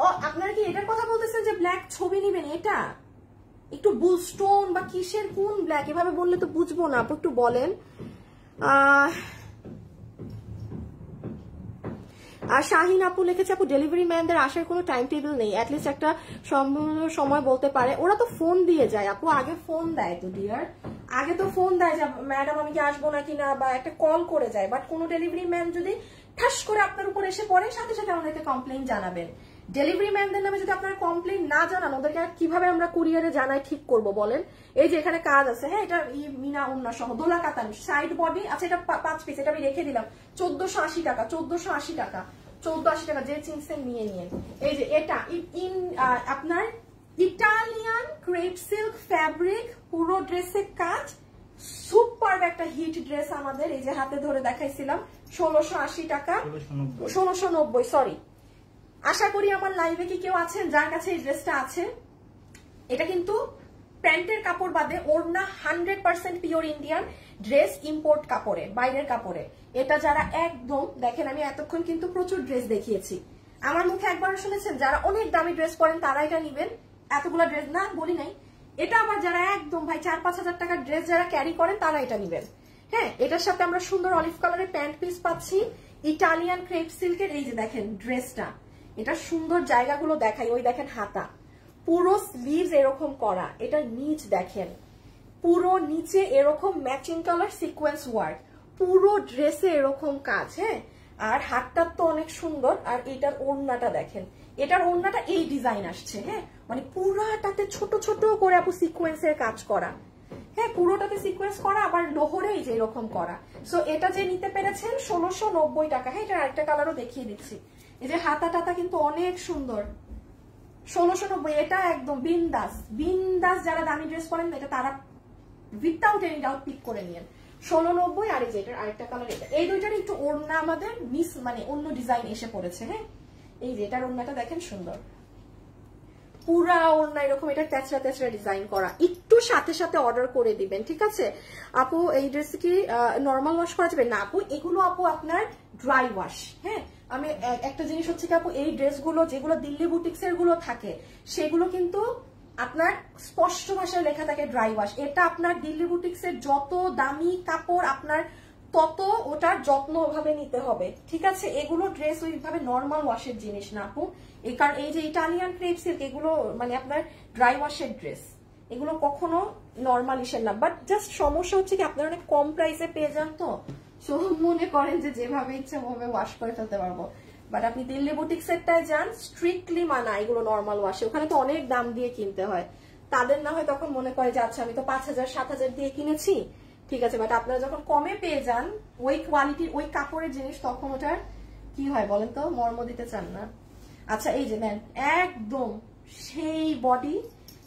ও আপনারা কি এটার কথা বলতেছেন যে ব্ল্যাক ছবি নিবেন? এটা একটু বুলস্টোন বা কিসের, কোন ব্ল্যাক? এভাবে বললে তো বুঝবো না আপু, একটু বলেন। আর শাহিন আপু লিখেছে আপু ডেলিভারি ম্যানদের আসার কোনো টাইম টেবিল নেই, অ্যাটলিস্ট একটা সময় বলতে পারে। ওরা তো ফোন দিয়ে যায় আপু, আগে ফোন দেয় তো ডিয়ার, আগে তো ফোন দেয় যে ম্যাডাম আমি কি আসবো নাকি না, বা একটা কল করে যায়। বাট কোনো ডেলিভারি ম্যান যদি ঠাস করে আপনার উপর এসে পড়ে, সাথে সাথে আমাদেরকে কমপ্লেইন জানাবেন। ডেলিভারি ম্যানদের নামে যদি আপনারা কমপ্লেইন না জানান, ওদেরকে কিভাবে আমরা কুরিয়ারে জানাই ঠিক করব বলেন? এই যে এখানে কাজ আছে, হ্যাঁ, এটা মিনা ওন্না সহ দোলা কাতান সাইড বডি। আচ্ছা, এটা 5 পিস, এটা আমি রেখে দিলাম 1480 টাকা, 1480 টাকা, 1480 টাকা। যে চিনসেন নিয়ে নিয়ে। এই যে এটা আপনার ইটালিয়ান ক্রেপ সিল্ক ফ্যাব্রিক, পুরো ড্রেসের কাজ, সুপার একটা হিট ড্রেস আমাদের। এই যে হাতে ধরে দেখাইছিলাম 1680 টাকা, 1690, সরি। আশা করি আমার লাইভে কি কেউ আছেন যার কাছে এই ড্রেসটা আছে। এটা কিন্তু প্যান্টের কাপড় বাদে ওড়না 100% পিওর ইন্ডিয়ান ড্রেস, ইম্পোর্ট কাপড়ে, বাইরের কাপড়ে। এটা যারা একদম দেখেন, আমি এতক্ষণ কিন্তু প্রচুর ড্রেস দেখিয়েছি, আমার মুখে একবার শুনেছেন যারা অনেক দামি ড্রেস পরেন তারা এটা নিবেন, এতগুলা ড্রেস না বলি নাই। এটা আবার যারা একদম ভাই 4-5 হাজার টাকার ড্রেস যারা ক্যারি করেন তারা এটা নিবেন। হ্যাঁ, এটার সাথে আমরা সুন্দর অলিভ কালারের প্যান্ট পিস পাচ্ছি, ইটালিয়ান ক্রেপ সিল্কের। এই যে দেখেন ড্রেসটা, এটা সুন্দর জায়গাগুলো দেখাই। ওই দেখেন হাতা, পুরো স্লিভস এরকম করা, এটা নিচ দেখেন, পুরো নিচে এরকম ম্যাচিং কালার সিকোয়েন্স ওয়ার্ক, পুরো ড্রেসে এরকম কাজ। হ্যাঁ, আর হাতটা তো অনেক সুন্দর। আর এটার ওড়নাটা দেখেন, এটার ওড়নাটা এই ডিজাইন আসছে। হ্যাঁ, মানে পুরাটাতে ছোট ছোট করে আপু সিকোয়েন্সের কাজ করা। হ্যাঁ, পুরোটাতে সিকোয়েন্স করা, আবার লোহরে এই যে এরকম করা। সো এটা যে নিতে পেরেছেন 1690 টাকা। হ্যাঁ, এটা আরেকটা কালারও দেখিয়ে দিচ্ছি। এই যে হাতা টাতা কিন্তু অনেক সুন্দর, 1690। এটা একদম বিন্দাস, বিন্দাস যারা দামি ড্রেস পরেন এটা তারা উইথাউট এনি ডাউট পিক করে নিয়েন 1690। আর এই যে এটার আরেকটা কালার, এটা এই দুইটার একটু ওড়না আমাদের মিস, মানে অন্য ডিজাইন এসে পড়েছে। হ্যাঁ, এই যে এটার ওড়নাটা দেখেন সুন্দর, পুরা ওড়না এরকম, এটা তেচরা তেচরা ডিজাইন করা। একটু সাথে সাথে অর্ডার করে দিবেন, ঠিক আছে আপু? এই ড্রেস কি নর্মাল ওয়াশ করা যাবে না আপু? এগুলো আপু আপনার ড্রাই ওয়াশ। হ্যাঁ, আমি একটা জিনিস হচ্ছে কি আপু, এই ড্রেসগুলো যেগুলো দিল্লি বুটিক্স এর গুলো থাকে সেগুলো কিন্তু আপনার স্পষ্ট ভাষায় লেখা থাকে ড্রাই ওয়াশ। এটা আপনার দিল্লি বুটিক্স এর যত দামি কাপড় আপনার তত ওটার যত্ন ভাবে নিতে হবে, ঠিক আছে? এগুলো ড্রেস ওইভাবে নর্মাল ওয়াশের জিনিস না আপু। এই কারণ এই যে ইটালিয়ান ক্রেপ সিল্ক এগুলো মানে আপনার ড্রাই ওয়াশের ড্রেস, এগুলো কখনো নর্মাল ইসের না। বাট জাস্ট সমস্যা হচ্ছে কি আপনারা অনেক কম প্রাইসে পেয়ে যান, তো সো মনে করেন যে যেভাবে ইচ্ছে ওভাবে ওয়াশ করে ফেলতে পারবো। বাট আপনি দিল্লি বুটিক্স এরটায় যান, স্ট্রিক্টলি মানা এগুলো নর্মাল ওয়াশে, ওখানে তো অনেক দাম দিয়ে কিনতে হয়। তাদের না হয় তখন মনে করে যে আচ্ছা আমি তো 5000-7000 দিয়ে কিনেছি, ঠিক আছে। বাট আপনারা যখন কমে পেয়ে যান ওই কোয়ালিটির ওই কাপড়ের জিনিস, তখন ওটার কি হয় বলেন তো, মর্ম দিতে চান না। আচ্ছা, এই যে নেন একদম সেই বডি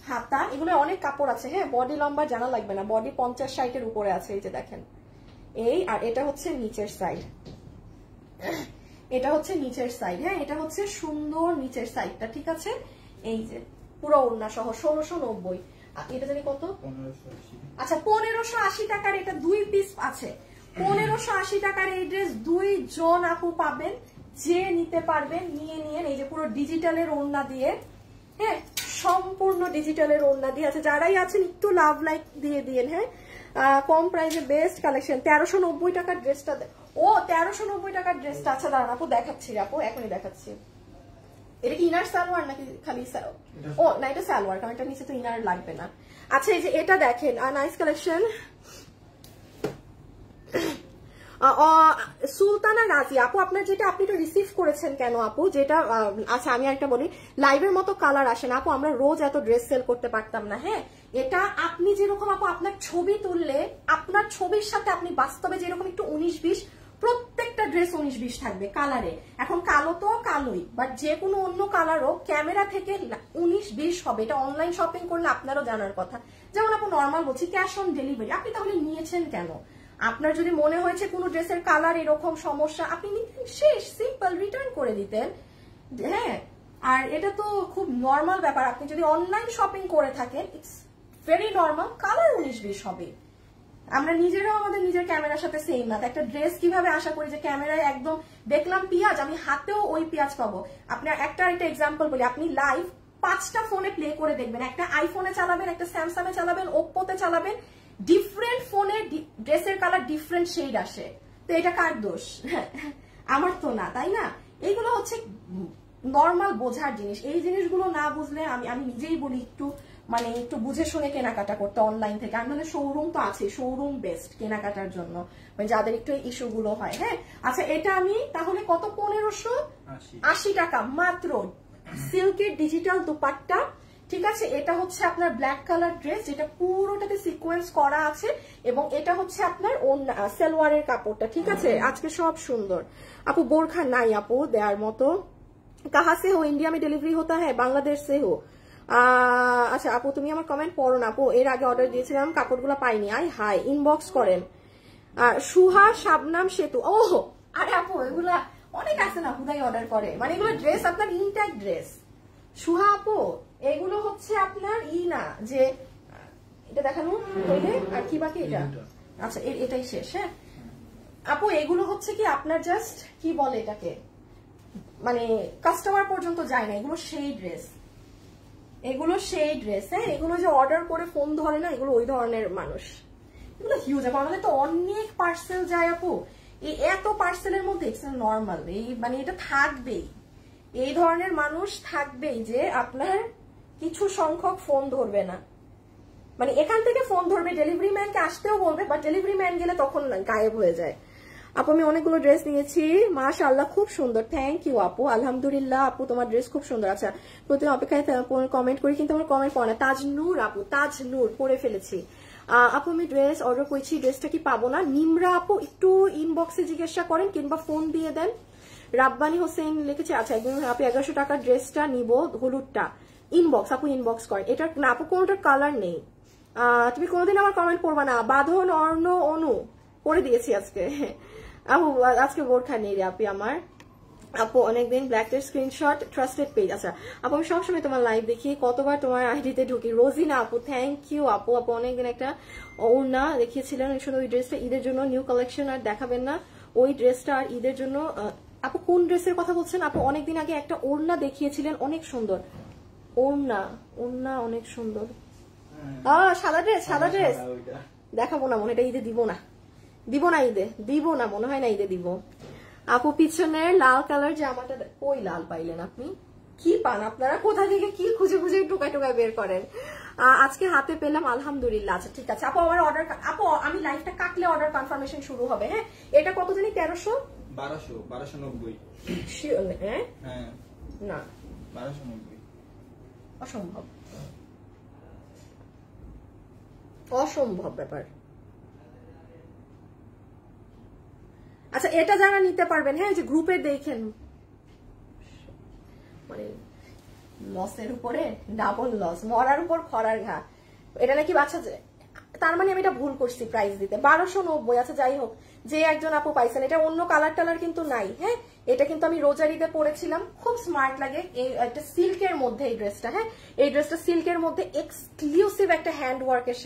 হাতা, এগুলো অনেক কাপড় আছে। হ্যাঁ, বডি লম্বা জানা লাগবে না, বডি 50-60 এর উপরে আছে। এই যে দেখেন এই, আর এটা হচ্ছে নিচের সাইড, এটা হচ্ছে নিচের সাইড। হ্যাঁ, এটা হচ্ছে সুন্দর নিচের সাইডটা, ঠিক আছে। এই যে পুরো ওড়না সহ 1690। এটা জানি কত, 1580। আচ্ছা 1580 টাকার এটা 2 পিস আছে। 1580 টাকার এই ড্রেস 2 জন আপু পাবেন, যে নিতে পারবেন নিয়ে নিয়েন। এই যে পুরো ডিজিটালের ওড়না দিয়ে, হ্যাঁ সম্পূর্ণ ডিজিটালের ওড়না দিয়ে আছে। যারাই আছেন একটু লাভ লাইক দিয়ে দিয়েন। হ্যাঁ, কম প্রাইসে বেস্ট কালেকশন। 1390 টাকার ড্রেসটা, ও 1390 টাকার ড্রেসটা, আচ্ছা দাঁড়ান আপু দেখাচ্ছি, আপু এখনই দেখাচ্ছি। এটা কি ইনার সালোয়ার নাকি খালি ও না, এটা সালোয়ার, কারণ এটা নিচে তো ইনার লাগবে না। আচ্ছা এই যে এটা দেখেন, নাইস কালেকশন। সুলতানা রাজি আপু, আপনার যেটা আপনি তো রিসিভ করেছেন কেন আপু, যেটা আচ্ছা আমি একটা বলি, লাইভের মতো কালার আসে না আপু, আমরা রোজ এত ড্রেস সেল করতে পারতাম না। হ্যাঁ, এটা আপনি যেরকম আপু আপনার ছবি তুললে আপনার ছবির সাথে আপনি বাস্তবে যেরকম একটু 19-20, প্রত্যেকটা ড্রেস 19-20 থাকবে কালারে। এখন কালো তো কালোই, বাট যে কোনো অন্য কালারও ক্যামেরা থেকে 19-20 হবে। এটা অনলাইন শপিং করলে আপনারও জানার কথা। যেমন আপু নর্মাল বলছি, ক্যাশ অন ডেলিভারি, আপনি তাহলে নিয়েছেন কেন? আপনার যদি মনে হয়েছে কোনো ড্রেসের কালার এরকম সমস্যা, আপনি নিতেন, শেষ, সিম্পল রিটার্ন করে দিতেন। হ্যাঁ, আর এটা তো খুব নর্মাল ব্যাপার। আপনি যদি অনলাইন শপিং করে থাকেন, ইটস ভেরি নর্মাল, কালার 19-20 হবে। আমরা নিজেরাও আমাদের নিজের ক্যামেরার সাথে সেম না। একটা ড্রেস কিভাবে আশা করি যে ক্যামেরায় একদম দেখলাম পেঁয়াজ, আমি হাতেও ওই পেঁয়াজ পাবো। আপনার একটা এক্সাম্পল বলি, আপনি লাইভ 5টা ফোনে প্লে করে দেখবেন, একটা আইফোনে চালাবেন, একটা স্যামসাং এ চালাবেন, ওপ্পোতে চালাবেন, ডিফারেন্ট ফোনে ড্রেসের কালার ডিফারেন্ট শেড আসে। তো এটা কার দোষ? আমার তো না, তাই না? এইগুলো হচ্ছে নর্মাল বোঝার জিনিস। এই জিনিসগুলো না বুঝলে আমি নিজেই বলি একটু মানে একটু বুঝে শুনে কেনাকাটা করতে অনলাইন থেকে। আর নাহলে শোরুম তো আছে, শোরুম বেস্ট কেনাকাটার জন্য, মানে যাদের একটু ইস্যু গুলো হয়। হ্যাঁ, আচ্ছা এটা আমি তাহলে কত, 1580 টাকা মাত্র, সিল্কের ডিজিটাল দুপাট্টা, ঠিক আছে। এটা হচ্ছে আপনার ব্ল্যাক কালার ড্রেস, যেটা পুরোটাতে সিকোয়েন্স করা আছে, এবং এটা হচ্ছে আপনার সালোয়ারের কাপড়টা, ঠিক আছে। আজকে সব সুন্দর আপু, বোরখা নাই আপু দেওয়ার মতো। কাহা সে হো? इंडिया में डिलीवरी होता है, बांग्लादेश से हो? আচ্ছা আপু তুমি আমার কমেন্ট পড়ো না আপু, এর আগে অর্ডার দিয়েছিলাম, কাপড়গুলো পাইনি। হাই ইনবক্স করেন। সুহা শাবনাম সেতু, ও আরে আপু এগুলা অনেক আছে না, হুদাই অর্ডার করে, মানে এগুলো ড্রেস আপনার ইনট্যাক্ট ড্রেস। সুহা আপু এগুলো হচ্ছে আপনার না, যে এটা দেখানো হইলে আর কি বাকি, এটা আচ্ছা এটাই শেষ। হ্যাঁ আপু এগুলো হচ্ছে কি আপনার জাস্ট কি বলে এটাকে, মানে কাস্টমার পর্যন্ত যায় না, এগুলো সেই ড্রেস, এগুলো সেই ড্রেস। হ্যাঁ, এগুলো যে অর্ডার করে ফোন ধরে না, এগুলো ওই ধরনের মানুষ। এগুলো হিউজ আপু, আমাদের তো অনেক পার্সেল যায় আপু, এই এত পার্সেলের মধ্যে ইটস নর্মাল, এই মানে এটা থাকবেই, এই ধরনের মানুষ থাকবেই যে আপনার কিছু সংখ্যক ফোন ধরবে না, মানে এখান থেকে ফোন ধরবে, ডেলিভারি ম্যানকে আসতেও বলবে, বাট ডেলিভারি ম্যান গেলে তখন গায়েব হয়ে যায়। আপু আমি অনেকগুলো ড্রেস নিয়েছি, মাশাআল্লাহ খুব সুন্দর, থ্যাংক ইউ আপু, আলহামদুলিল্লাহ আপু তোমার ড্রেস খুব সুন্দর। আচ্ছা প্রতিদিন অপেক্ষায় কমেন্ট করি, কিন্তু আমার কমেন্ট পড়ে না। তাজনূর আপু, তাজনূর পরে ফেলেছি আপু, আমি ড্রেস অর্ডার করেছি, ড্রেসটা কি পাবো না? নিমরা আপু একটু ইনবক্সে জিজ্ঞাসা করেন কিংবা ফোন দিয়ে দেন। রাব্বানি হোসেন লিখেছে, আচ্ছা একদম আপু 1100 টাকার ড্রেসটা নিব, হলুদটা, ইনবক্স আপু ইনবক্স করেন। এটা না আপু কোনোটার কালার নেই, তুমি কোনোদিন আমার কমেন্ট পড়বা না। বাঁধন অর্ণ অনু পরে দিয়েছি আজকে আপু, আজকে বোরখা নেই রে আপু আমার। আপু অনেকদিন ব্ল্যাকের স্ক্রিনশট, ট্রাস্টেড পেজ। আচ্ছা আপু আমি সবসময় তোমার লাইভ দেখি, কতবার তোমার আইডিতে ঢুকি। রোজিনা আপু থ্যাংক ইউ আপু, আপু অনেকদিন একটা ওড়না দেখিয়েছিলেন, শুধু ওই ড্রেসটা ঈদের জন্য, নিউ কালেকশন আর দেখাবেন না, ওই ড্রেসটা আর ঈদের জন্য। আপু কোন ড্রেসের কথা বলছেন আপু? অনেকদিন আগে একটা ওড়না দেখিয়েছিলেন, অনেক সুন্দর ওড়না, ওড়না অনেক সুন্দর। সাদা ড্রেস, সাদা ড্রেস দেখাবো না মনে, এটা ঈদে দিব না, দিব না ঈদে, দিব না মনে হয় না ঈদে দিব। আপু পিছনের লাল কালার জামাটা, ওই লাল পাইলেন আপনি? কি পান আপনারা, কোথা থেকে কি খুঁজে খুঁজে টুকায় টুকায় বের করেন। আজকে হাতে পেলাম আলহামদুলিল্লাহ। আচ্ছা ঠিক আছে আপু, আমার অর্ডার, আপু আমি লাইভটা কাটলে অর্ডার কনফার্মেশন শুরু হবে। হ্যাঁ এটা কত জানি, 1290 হ্যাঁ না 1290 অসম্ভব, অসম্ভব ব্যাপার। আচ্ছা এটা যারা নিতে পারবেন, হ্যাঁ যে গ্রুপে দেখেন, মানে লসের উপরে ডাবল লস, মরার উপর খরার ঘা। এটা নাকি বাচ্চা তার মানে আমি এটা ভুল করছি প্রাইস দিতে, 1290। আচ্ছা যাই হোক, যে একজন আপু পাইছেন, এটা অন্য কালার টালার কিন্তু নাই। হ্যাঁ, এটা কিন্তু আমি রোজারিতে পরেছিলাম, খুব স্মার্ট লাগে। একটা সিল্কের মধ্যে এই ড্রেসটা, হ্যাঁ এই ড্রেসটা সিল্কের মধ্যে এক্সক্লুসিভ একটা হ্যান্ড ওয়ার্কের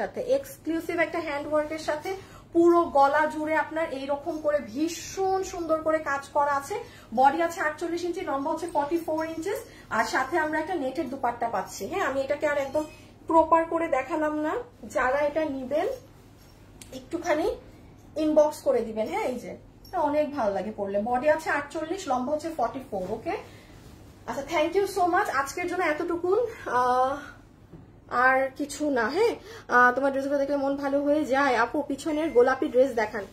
সাথে, পুরো গলা জুড়ে আপনার এইরকম করে ভীষণ সুন্দর করে কাজ করা আছে। বডি আছে 48 ইঞ্চি, লম্বা হচ্ছে 44 ইঞ্চেস, আর সাথে আমরা একটা নেটের দুপাট্টা পাচ্ছি। হ্যাঁ, আমি এটাকে আর একদম প্রপার করে দেখালাম না, যারা এটা নিবেন একটুখানি ইনবক্স করে দিবেন। হ্যাঁ, এই যে অনেক ভালো লাগে পরলে। বডি আছে 48, লম্বা হচ্ছে 44। ওকে, আচ্ছা থ্যাংক ইউ সো মাচ। আজকের জন্য এতটুকুন, আর কিছু না। হ্যাঁ, তোমার ড্রেসগুলো দেখলে মন ভালো হয়ে যায়। আপু পিছনের গোলাপি ড্রেস দেখান।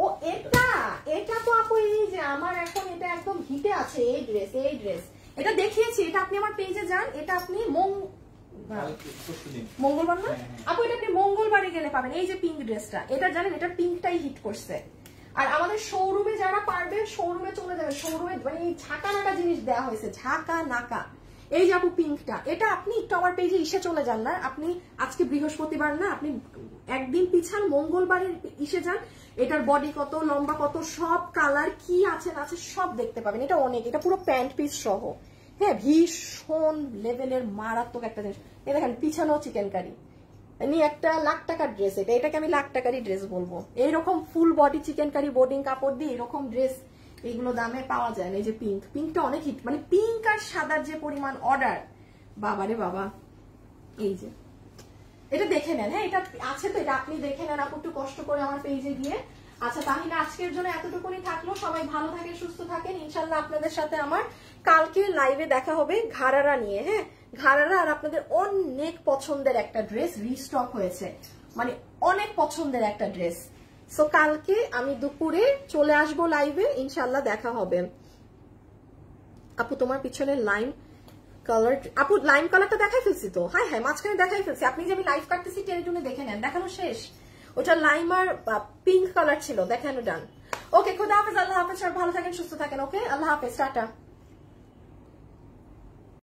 ও এটা তো আপু এই যে আমার এখন এটা একদম হিটে আছে এই ড্রেস, এটা দেখিয়েছি, এটা আপনি আমার পেজে যান, এটা আপনি মঙ্গলবার না আপু, এটা আপনি মঙ্গলবারে গেলে পাবেন। এই যে পিঙ্ক ড্রেসটা, এটা জানেন এটা পিঙ্কটাই হিট করছে। আর আমাদের শোরুমে যারা পারবে শোরুমে চলে যাবে, শোরুমে মানে ঝাঁকা নাকা জিনিস দেওয়া হয়েছে, ঝাঁকা নাকা। এই যে আপু পিঙ্কটা, এটা আপনি একটু আমার পেজে ইসে চলে যান না, আপনি আজকে বৃহস্পতিবার না, আপনি একদিন পিছান মঙ্গলবারের ইসে যান, এটার বডি কত, লম্বা কত, সব কালার কি আছে না আছে সব দেখতে পাবেন। এটা অনেক, এটা পুরো প্যান্ট পিস সহ। হ্যাঁ, ভীষণ লেভেলের মারাত্মক একটা জিনিস। এই দেখেন পিছানো চিকেন কারি, একটা লাখ টাকার ড্রেস। এটাকে আমি লাখ টাকারই ড্রেস বলবো। এইরকম ফুল বডি চিকেন কারি বোর্ডিং কাপড় দিয়ে এরকম ড্রেস এইগুলো দামে পাওয়া যায় না। এই যে পিঙ্কটা অনেক হিট, মানে পিঙ্ক আর সাদার যে পরিমাণ অর্ডার, বাবারে বাবা। এই যে এটা দেখে নেন। হ্যাঁ, এটা আছে তো, এটা আপনি দেখে নেন আপু একটু কষ্ট করে আমার পেজে গিয়ে। আচ্ছা তাহলে আজকের জন্য এতটুকুনি থাকলো। সবাই ভালো থাকেন, সুস্থ থাকেন। ইনশাল্লাহ আপনাদের সাথে আমার কালকে লাইভে দেখা হবে ঘাড়ারা নিয়ে। হ্যাঁ, ঘাড়ারা আর আপনাদের অনেক পছন্দের একটা ড্রেস রিস্টক হয়েছে, মানে অনেক পছন্দের একটা ড্রেস। সো কালকে আমি দুপুরে চলে আসবো লাইভে, ইনশাল্লাহ দেখা হবে। আপু তোমার পিছনে লাইম কালার, আপু লাইম কালারটা দেখাই ফেলছি তো। হ্যাঁ হ্যাঁ, মাঝখানে দেখাই ফেলছি। আপনি যে আমি লাইভ কাটতেছি টেলিটুনে দেখে নেন, দেখানো শেষ। ওটা লাইম আর পিঙ্ক কালার ছিল, দেখানো ডান। ওকে, খুদা হাফেজ, আল্লাহ হাফেজ, আর ভালো থাকেন, সুস্থ থাকেন। ওকে, আল্লাহ হাফেজ, টাটা।